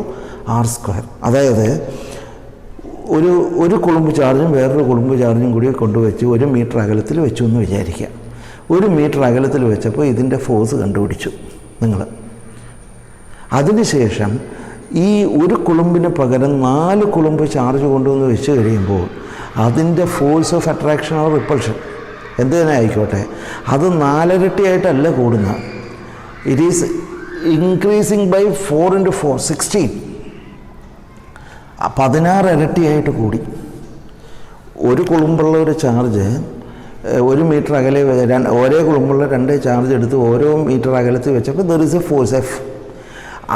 R square. അതായത് ഒരു കുളുമ്പ് ചാർജും വേറൊരു കുളുമ്പ് ചാർജും കൂടി കൊണ്ടുവച്ച് 1 മീറ്റർ അകലത്തിൽ വെച്ചു എന്ന് വിചാരിക്കുക. 1 മീറ്റർ അകലത്തിൽ വെച്ചപ്പോൾ ഇതിൻ്റെ ഫോഴ്സ് കണ്ടുപിടിച്ചു നിങ്ങൾ. അതിനുശേഷം ഈ ഒരു കുളുമ്പിന് പകരം 4 കുളുമ്പ് ചാർജ് കൊണ്ടുവന്ന് വെച്ച് കഴിയുമ്പോൾ അതിൻ്റെ force of attraction or repulsion എന്ത് തന്നെ ആയിക്കോട്ടെ, അത് 4 ഇരട്ടിയായിട്ടല്ല കൂടുന്നത്. It is increasing by 4 × 4 16. 16 ഇരട്ടിയായിട്ട് കൂടി. ഒരു കുളുമ്പുള്ള ഒരു ചാർജ് 1 മീറ്റർ അകലെ ഒരേ കുളുമ്പുള്ള 2 ചാർജ് എടുത്ത് ഓരോ മീറ്റർ അകലത്തിൽ വെച്ചപ്പോൾ there is A force F.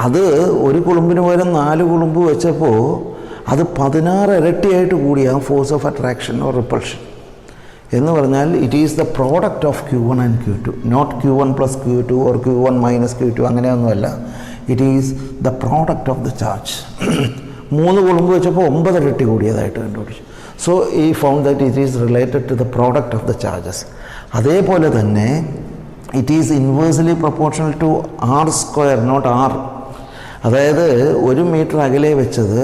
അത് ഒരു കുളുമ്പിന് പകരം 4 കുളുമ്പ് വെച്ചപ്പോൾ അത് 16 ഇരട്ടിയായിട്ട് കൂടി ആ force of attraction or repulsion. എന്ന് പറഞ്ഞാൽ it is the product of Q1 and Q2, not Q1 + Q2 or Q1 - Q2, അങ്ങനെയൊന്നുമല്ല. It is the product of the charge. 3 coulomb വെച്ചപ്പോൾ 9 ഇരട്ടി കൂടിയതായിട്ട് കണ്ടുപിടിച്ചു. So he found that it is related to the product of the charges. അതേപോലെ തന്നെ it is inversely proportional to R square, not R. അതായത് 1 മീറ്റർ അകലെ വെച്ചത്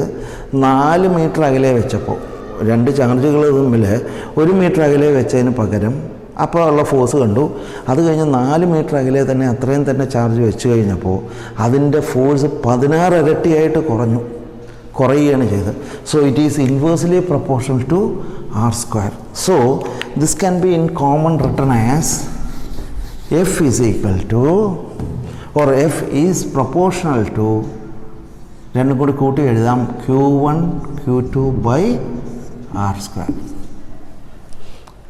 4 മീറ്റർ അകലെ വെച്ചപ്പോൾ 2 ചാർജുകൾ തമ്മിൽ 1 മീറ്റർ അകലെ വെച്ചതിന് പകരം അപ്പോൾ ഉള്ള ഫോഴ്സ് കണ്ടു. അത് കഴിഞ്ഞ് 4 മീറ്റർ അകലെ തന്നെ അത്രയും തന്നെ ചാർജ് വെച്ച് കഴിഞ്ഞപ്പോൾ അതിൻ്റെ ഫോഴ്സ് 16 ഇരട്ടിയായിട്ട് കുറയുകയാണ് ചെയ്തത്. So it is inversely proportional to R square. So this can be in common written as F is equal to or F is proportional to, രണ്ടും കൂടി കൂട്ടി എഴുതാം, Q1 Q2 by R square.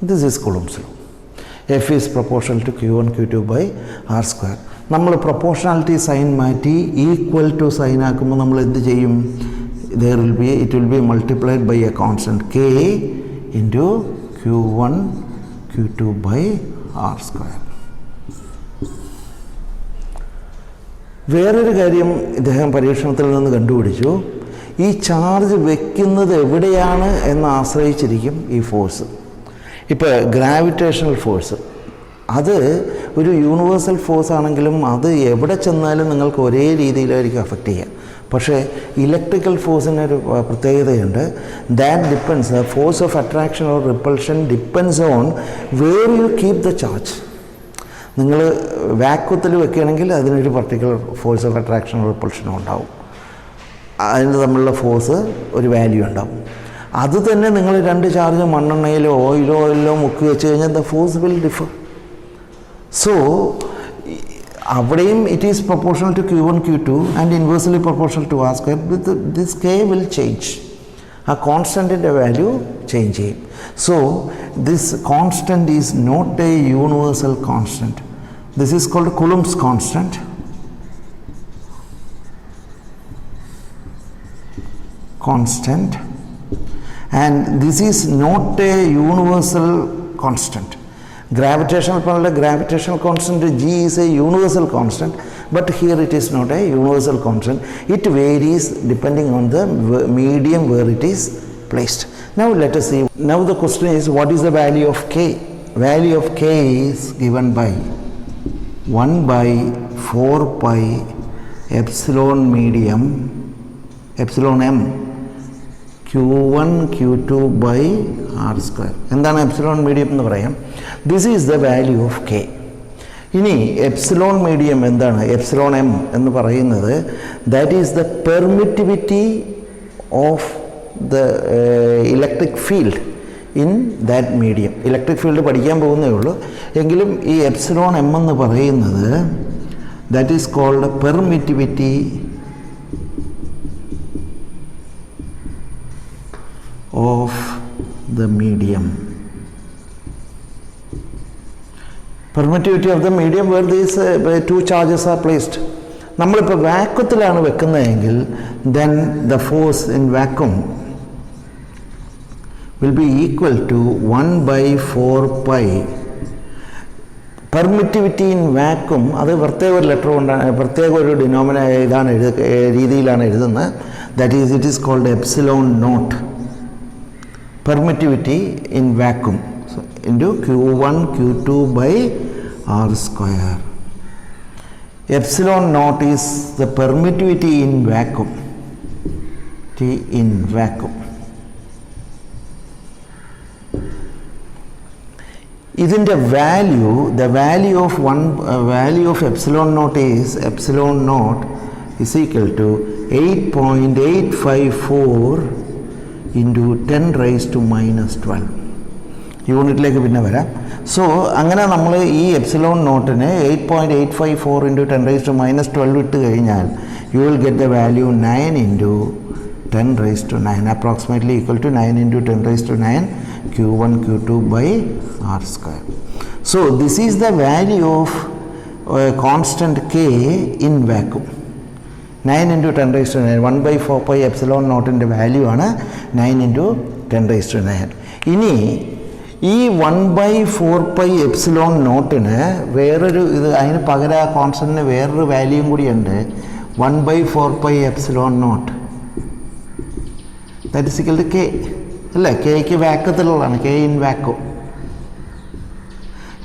This is Coulomb's law. F is proportional to Q1 Q2 by R square. നമ്മൾ പ്രൊപ്പോർഷണാലിറ്റി സൈൻ മാറ്റി ഈക്വൽ ടു സൈൻ ആക്കുമ്പോൾ നമ്മൾ എന്ത് ചെയ്യും? it will be multiplied by a constant K into Q1 Q2 by R square. വേറൊരു കാര്യം ഇദ്ദേഹം പരീക്ഷണത്തിൽ നിന്ന് കണ്ടുപിടിച്ചു. ഈ ചാർജ് വയ്ക്കുന്നത് എവിടെയാണ് എന്ന് ആശ്രയിച്ചിരിക്കും ഈ ഫോഴ്സ്. ഇപ്പോൾ ഗ്രാവിറ്റേഷണൽ ഫോഴ്സ് അത് ഒരു യൂണിവേഴ്സൽ ഫോഴ്സ് ആണെങ്കിലും അത് എവിടെ ചെന്നാലും നിങ്ങൾക്ക് ഒരേ രീതിയിലായിരിക്കും അഫക്റ്റ് ചെയ്യുക. പക്ഷേ ഇലക്ട്രിക്കൽ ഫോഴ്സിനൊരു പ്രത്യേകതയുണ്ട്. That depends, the force of attraction or repulsion depends on where you keep the charge. നിങ്ങൾ വാക്വത്തിൽ വെക്കുകയാണെങ്കിൽ അതിനൊരു പർട്ടിക്കുലർ ഫോഴ്സ് ഓഫ് അട്രാക്ഷനോ റിപ്പൾഷനോ ഉണ്ടാവും. അതിന് തമ്മിലുള്ള ഫോഴ്സ് ഒരു വാല്യൂ ഉണ്ടാവും. അത് തന്നെ നിങ്ങൾ 2 ചാർജ് മണ്ണെണ്ണയിലോ ഓയിലോ മുക്കി വെച്ച് കഴിഞ്ഞാൽ the force will differ. So അവിടെയും it is proportional to Q1 Q2 and inversely proportional to R square. With this K will change. ആ കോൺസ്റ്റൻറ്റിൻ്റെ വാല്യൂ ചേഞ്ച് ചെയ്യും. So this constant is not a universal constant. This is called Coulomb's constant. And this is not a universal constant. Gravitational constant G is a universal constant, but here it is not a universal constant. It varies depending on the medium where it is placed. Now let us see. Now the question is, what is the value of K? Value of K is given by 1/4 pi epsilon m Q1 Q2 by R square. എന്താണ് എപ്സിലോൺ മീഡിയം എന്ന് പറയാം? This is the value of K. ഇനി എപ്സിലോൺ മീഡിയം എന്താണ്? എപ്സിലോൺ m എന്ന് പറയുന്നത് that is the permittivity of the electric field in that medium. Electric field പഠിക്കാൻ പോകുന്നേ ഉള്ളൂ. എങ്കിലും ഈ എപ്സിലോൺ എം എന്ന് പറയുന്നത് that is called permittivity of the medium. Permittivity of the medium where these two charges are placed. നമ്മളിപ്പോൾ വാക്വത്തിലാണ് വെക്കുന്നതെങ്കിൽ then the force in vacuum will be equal to 1/4 pi. Permittivity in vacuum അത് പ്രത്യേക ഒരു ലെറ്റർ കൊണ്ടാണ്, പ്രത്യേക ഒരു രീതിയിലാണ് എഴുതുന്നത്. That is it is called epsilon naught. Permittivity in vacuum into Q1 Q2 by R square. Epsilon naught is the permittivity in vacuum. ഇതിൻ്റെ value, the value of epsilon naught is epsilon naught is equal to 8.854 into 10 raised to minus 12. യൂണിറ്റിലേക്ക് പിന്നെ വരാം. സോ അങ്ങനെ നമ്മൾ ഈ epsilon നോട്ടിന് 8.854 into 10 raised to minus 12 ഇട്ട് കഴിഞ്ഞാൽ you will get the value 9 into 10 raised to 9, approximately equal to 9 into 10 raised to 9 Q1 Q2 by R square. So this is the value of constant K in vacuum. 9 into 10 raised to 9, 1/4 pi epsilon നോട്ടിൻ്റെ value ആണ് 9 into 10 raised to 9. ഇനി ഈ 1/4 pi എപ്സിലോൺ നോട്ടിന് വേറൊരു അതിന് പകരം ആ കോൺസ്റ്റൻറ്റിന് വേറൊരു വാല്യൂയും കൂടിയുണ്ട്. 1/4 pi epsilon naught that is equal to k അല്ലേ. കെയ്ക്ക് വാക്വത്തിലുള്ളതാണ്, k in vacuum.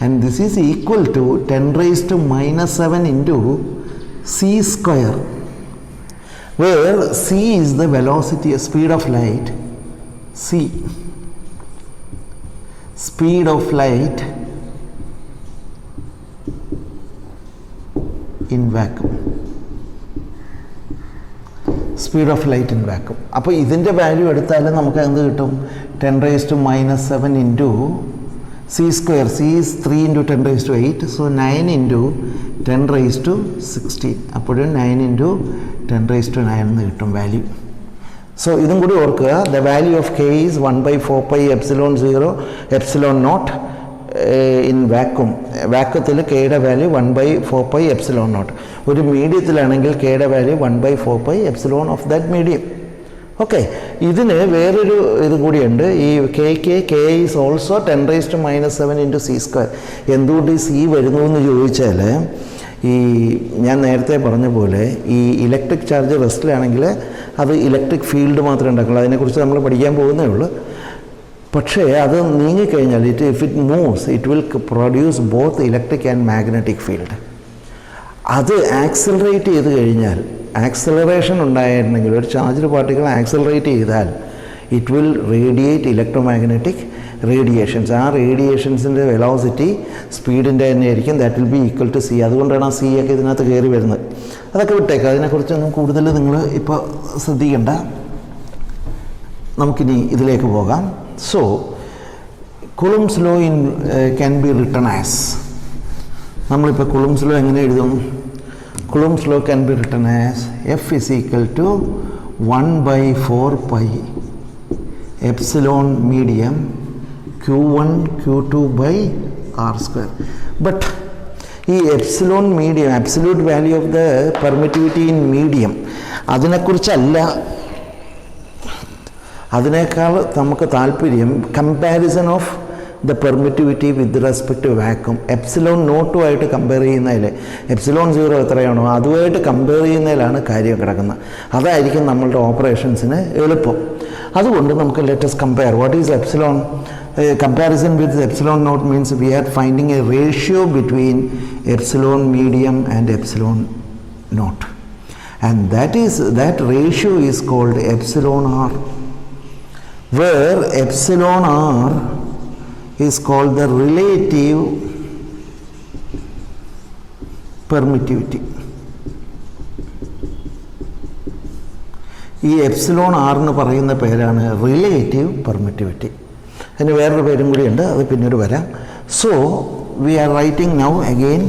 And this is equal to 10 raised to minus 7 into c square, where c is the velocity, speed of light. Speed of light in vacuum. Speed of light in vacuum. അപ്പോൾ ഇതിൻ്റെ വാല്യൂ എടുത്താൽ നമുക്ക് എന്ത് കിട്ടും? 10 raised to minus 7 into c square. c is 3 into 10 raised to 8. So 9 into 10 raised to 16. അപ്പോഴും 9 into 10 raised to 9 എന്ന് കിട്ടും വാല്യൂ. സോ ഇതും കൂടി ഓർക്കുക. The value of k is 1/4 pi epsilon 0 epsilon naught in vacuum. വാക്വത്തിൽ കെയുടെ വാല്യൂ 1/4 pi എപ്സിലോൺ നോട്ട്. ഒരു മീഡിയത്തിലാണെങ്കിൽ കെയുടെ value 1/4 pi epsilon of that medium. Okay, ഇതിന് വേറൊരു ഇത് കൂടിയുണ്ട്. ഈ k is also 10 raised to minus 7 into c square. എന്തുകൊണ്ട് ഈ സി വരുന്നു എന്ന് ചോദിച്ചാൽ, ഈ ഞാൻ നേരത്തെ പറഞ്ഞ പോലെ ഈ ഇലക്ട്രിക് ചാർജ് റെസ്റ്റിലാണെങ്കിൽ അത് ഇലക്ട്രിക് ഫീൽഡ് മാത്രമേ ഉണ്ടാക്കുള്ളൂ. അതിനെക്കുറിച്ച് നമ്മൾ പഠിക്കാൻ പോകുന്നേ ഉള്ളൂ. പക്ഷേ അത് നീങ്ങിക്കഴിഞ്ഞാൽ if it moves it will produce both electric and magnetic field. അത് ആക്സിലറേറ്റ് ചെയ്ത് കഴിഞ്ഞാൽ, ആക്സിലറേഷൻ ഉണ്ടായിരുന്നെങ്കിൽ ഒരു ചാർജ്ഡ് പാർട്ടിക്കിൾ ആക്സിലറേറ്റ് ചെയ്താൽ it will radiate electromagnetic radiations. ആ റേഡിയേഷൻസിൻ്റെ വെലോസിറ്റി സ്പീഡിൻ്റെ തന്നെ ആയിരിക്കും. That will be equal to c. അതുകൊണ്ടാണ് ആ സി ഒക്കെ ഇതിനകത്ത് കയറി വരുന്നത്. അതൊക്കെ വിട്ടേക്കാം, അതിനെക്കുറിച്ചൊന്നും കൂടുതൽ നിങ്ങൾ ഇപ്പോൾ ശ്രദ്ധിക്കേണ്ട. നമുക്കിനി ഇതിലേക്ക് പോകാം. So Coulomb's law can be written as, നമ്മളിപ്പോൾ കുളുംസ് ലോ എങ്ങനെ എഴുതും? Coulomb's law can be written as F is equal to 1/4 pi epsilon medium Q1 Q2 by R square. But ഈ epsilon medium, absolute value of the permittivity in medium, അതിനെക്കുറിച്ചല്ല. അതിനേക്കാൾ നമുക്ക് താല്പര്യം comparison of the permittivity with respect to vacuum. Epsilon നോട്ടുമായിട്ട് കമ്പയർ ചെയ്യുന്നതിൽ, എപ്സിലോൺ 0 എത്രയാണോ അതുമായിട്ട് കമ്പയർ ചെയ്യുന്നതിലാണ് കാര്യം കിടക്കുന്നത്. അതായിരിക്കും നമ്മളുടെ ഓപ്പറേഷൻസിന് എളുപ്പം. അതുകൊണ്ട് നമുക്ക് let's compare. What is epsilon? Comparison with epsilon naught means we are finding a ratio between epsilon medium and epsilon naught, and that ratio is called epsilon r, where epsilon r is called the relative permittivity. ഈ എപ്സിലോൺ r എന്ന് പറയുന്ന പേരാണ് റിലേറ്റീവ് പെർമിറ്റിവിറ്റി. അതിന് വേറൊരു പേരും കൂടിയുണ്ട്, അത് പിന്നീട് വരാം. So we are writing now again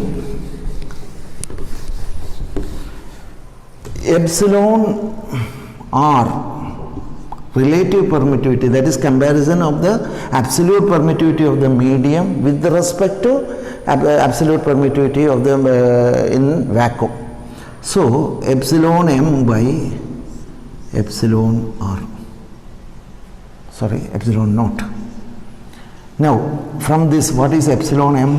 epsilon r relative permittivity, that is comparison of the absolute permittivity of the medium with respect to absolute permittivity of the in vacuum. So epsilon m by epsilon r, sorry, epsilon naught. Now from this, what is epsilon m?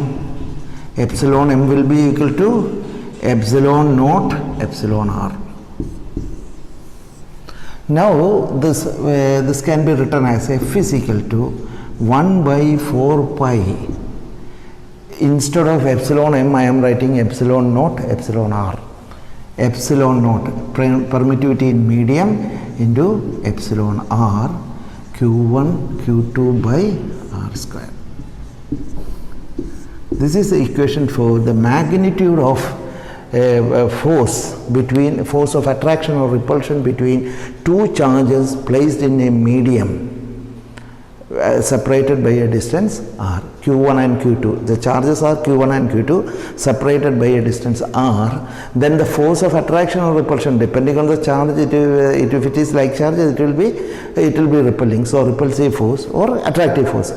Epsilon m will be equal to epsilon naught epsilon r. Now this can be written as f is equal to 1 by 4 pi. Instead of epsilon m, I am writing epsilon naught epsilon r. Epsilon naught, permittivity in medium, into epsilon r, q1 q2 by r square. This is the equation for the magnitude of force of attraction or repulsion between two charges placed in a medium separated by a distance r, q1 and q2. The charges are q1 and q2 separated by a distance r. Then the force of attraction or repulsion, depending on the charge, if it is like charge, it will be repelling, so repulsive force or attractive force.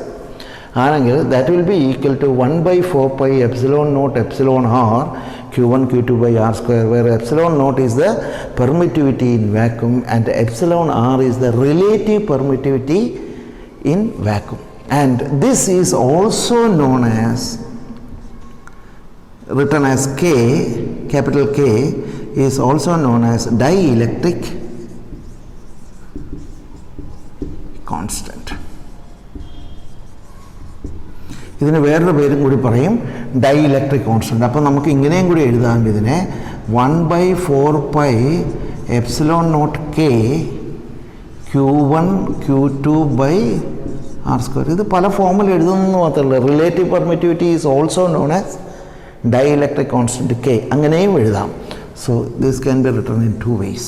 That will be equal to 1 by 4 pi epsilon naught epsilon r, q1 q2 by r square, where epsilon naught is the permittivity in vacuum and epsilon r is the relative permittivity in vacuum. And this is also known as, written as K, capital K, is also known as dielectric constant. ഇതിന് വേറൊരു പേരും കൂടി പറയും, ഡൈഇലക്ട്രിക് കോൺസ്റ്റൻറ്റ്. അപ്പോൾ നമുക്ക് ഇങ്ങനെയും കൂടി എഴുതാം ഇതിനെ 1 by 4 pi epsilon naught k q1 q2 by r square. ഇത് പല ഫോമിൽ എഴുതുന്നു മാത്രമല്ല, relative permittivity is also known as dielectric constant k, അങ്ങനെയും എഴുതാം. So this can be written in 2 ways.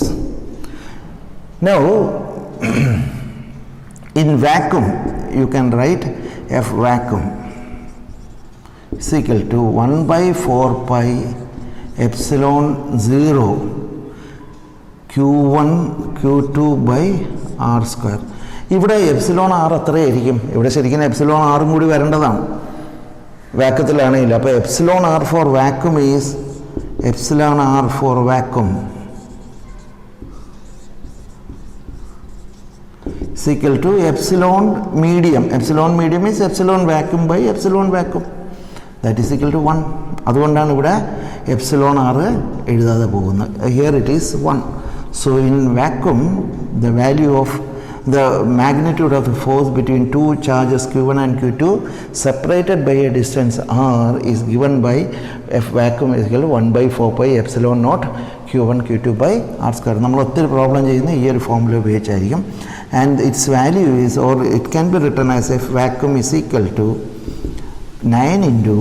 Now in vacuum you can write f vacuum is equal to 1 by 4 pi epsilon 0 q1 q2 by r square. ഇവിടെ എപ്സിലോൺ ആർ എത്രയായിരിക്കും? ഇവിടെ ശരിക്കും എപ്സിലോൺ ആറും കൂടി വരേണ്ടതാണ് വാക്വത്തിലാണെങ്കിൽ. അപ്പോൾ epsilon R for vacuum is epsilon r for vacuum is equal to epsilon medium. Epsilon medium is epsilon vacuum by epsilon vacuum, that is equal to 1. അതുകൊണ്ടാണ് ഇവിടെ എപ്സിലോൺ ആർ എഴുതാതെ പോകുന്നത്. Here it is 1. So in vacuum the value of the magnitude of the force between two charges q1 and q2 separated by a distance r is given by f vacuum is equal to 1 by 4 pi epsilon naught q1 q2 by r square. നമ്മൾ ഒത്തിരി പ്രോബ്ലം ചെയ്യുന്ന ഈ ഒരു formula ഉപയോഗിച്ചായിരിക്കും. And its value is, or it can be written as f vacuum is equal to 9 into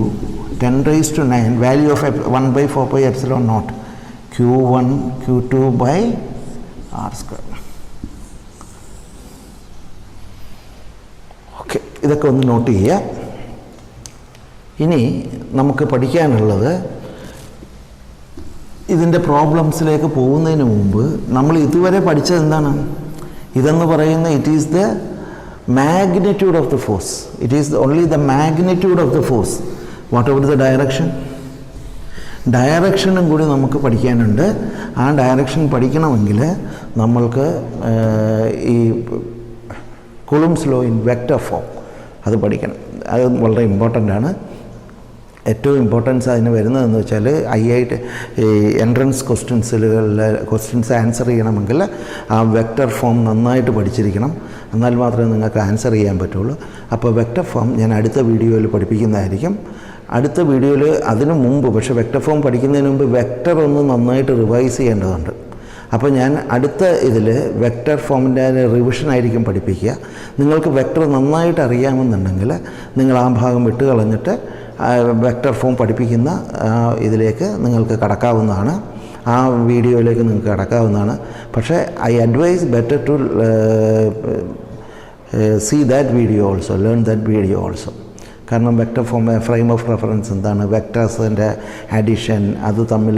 10 raised to 9 value of 1 by 4 pi epsilon naught q1 q2 by r square. Okay, ഇതൊക്കെ ഒന്ന് നോട്ട് ചെയ്യുക. ഇനി നമുക്ക് പഠിക്കാനുള്ളത്, ഇതിൻ്റെ പ്രോബ്ലംസിലേക്ക് പോകുന്നതിന് മുമ്പ് നമ്മൾ ഇതുവരെ പഠിച്ചത് എന്താണ്? ഇതെന്ന് പറയുന്ന it is the magnitude of the force. It is only the magnitude of the force. Whatever the direction, ഡയറക്ഷനും കൂടി നമുക്ക് പഠിക്കാനുണ്ട്. ആ ഡയറക്ഷൻ പഠിക്കണമെങ്കിൽ നമ്മൾക്ക് ഈ Coulomb's law in vector form അത് പഠിക്കണം. അത് വളരെ ഇമ്പോർട്ടൻ്റ് ആണ്. ഏറ്റവും ഇമ്പോർട്ടൻസ് അതിന് വരുന്നതെന്ന് വെച്ചാൽ ഈ എൻട്രൻസ് ക്വസ്റ്റ്യൻസ് ആൻസർ ചെയ്യണമെങ്കിൽ ആ വെക്റ്റർ ഫോം നന്നായിട്ട് പഠിച്ചിരിക്കണം. എന്നാൽ മാത്രമേ നിങ്ങൾക്ക് ആൻസർ ചെയ്യാൻ പറ്റുള്ളൂ. അപ്പോൾ വെക്റ്റർ ഫോം ഞാൻ അടുത്ത വീഡിയോയിൽ പഠിപ്പിക്കുന്നതായിരിക്കും. അടുത്ത വീഡിയോയിൽ അതിനു മുമ്പ്, പക്ഷേ വെക്റ്റർ ഫോം പഠിക്കുന്നതിന് മുമ്പ് വെക്റ്റർ ഒന്ന് നന്നായിട്ട് റിവൈസ് ചെയ്യേണ്ടതുണ്ട്. അപ്പോൾ ഞാൻ അടുത്ത ഇതിൽ വെക്റ്റർ ഫോമിൻ്റെ റിവിഷനായിരിക്കും പഠിപ്പിക്കുക. നിങ്ങൾക്ക് വെക്റ്റർ നന്നായിട്ട് അറിയാമെന്നുണ്ടെങ്കിൽ നിങ്ങൾ ആ ഭാഗം വിട്ട് കളഞ്ഞിട്ട് വെക്റ്റർ ഫോം പഠിപ്പിക്കുന്ന ഇതിലേക്ക് നിങ്ങൾക്ക് കടക്കാവുന്നതാണ്. ആ വീഡിയോയിലേക്ക് നിങ്ങൾക്ക് കടക്കാവുന്നതാണ്. പക്ഷേ I advise better to see that video also, learn that video also. കാരണം വെക്റ്റർ ഫ്രെയിം ഓഫ് റെഫറൻസ് എന്താണ്, വെക്ടേഴ്സിൻ്റെ അഡിഷൻ, അത് തമ്മിൽ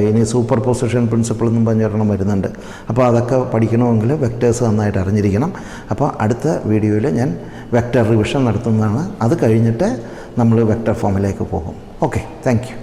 ഇനി സൂപ്പർ പൊസിഷൻ പ്രിൻസിപ്പിൾ എന്നും പറഞ്ഞൊരെണ്ണം വരുന്നുണ്ട്. അപ്പോൾ അതൊക്കെ പഠിക്കണമെങ്കിൽ വെക്ടേഴ്സ് നന്നായിട്ട് അറിഞ്ഞിരിക്കണം. അപ്പോൾ അടുത്ത വീഡിയോയിൽ ഞാൻ വെക്റ്റർ റിവിഷൻ നടത്തുന്നതാണ്. അത് കഴിഞ്ഞിട്ട് നമ്മൾ വെക്റ്റർ ഫോമിലേക്ക് പോകും. Okay, thank you.